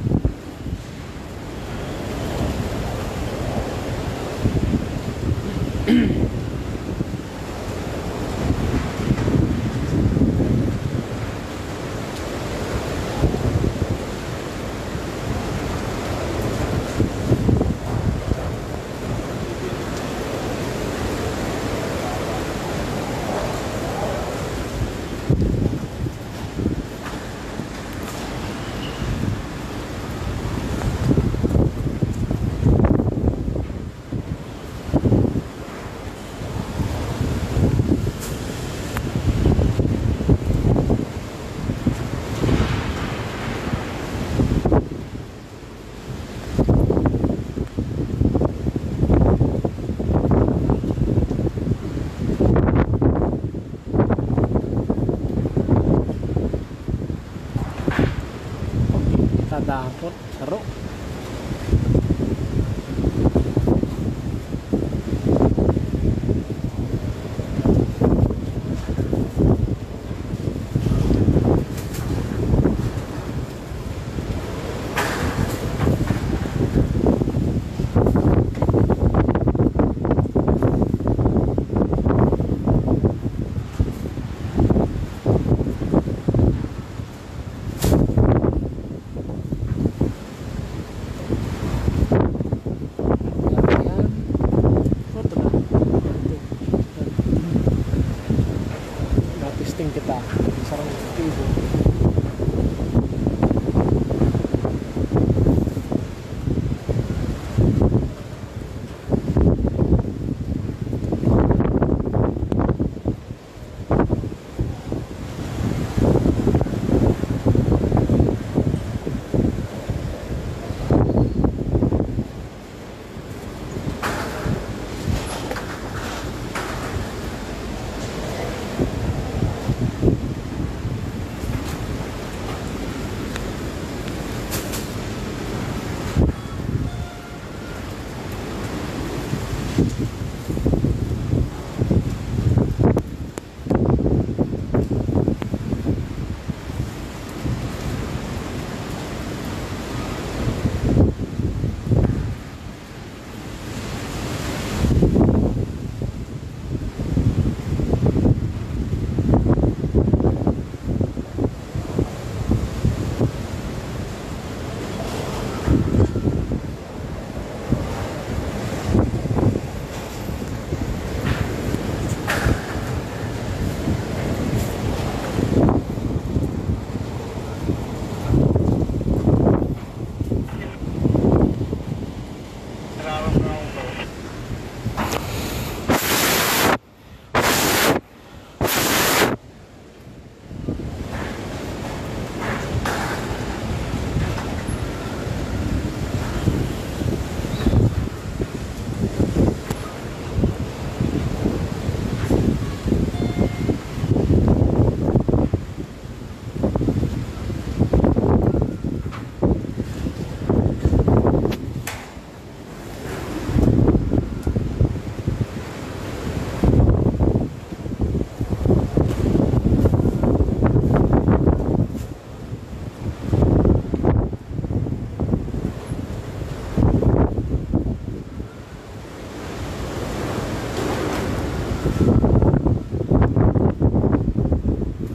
Tadapot, saro.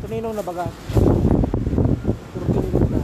Tuninong na baga. Puro tuninong na.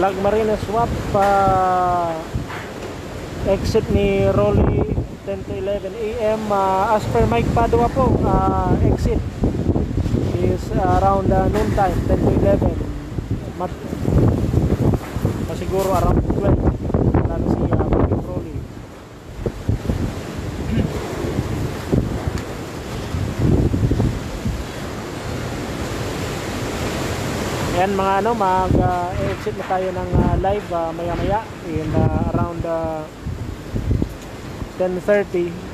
Lagmarina swap exit ni Rolly 10 to 11 AM. As per Mike Padua po, exit is around noon time, 10 to 11. Siguro around 12 wala na si Mike Rolly. Yan mga ano, mag-exit na tayo ng live maya maya in around 10:30.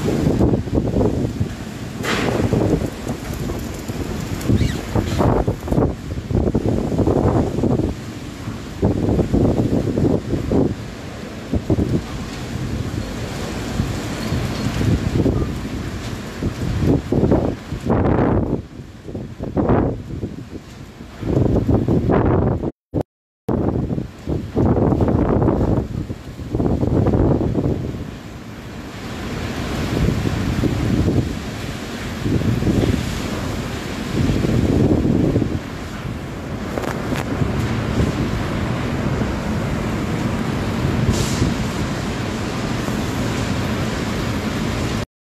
Naga.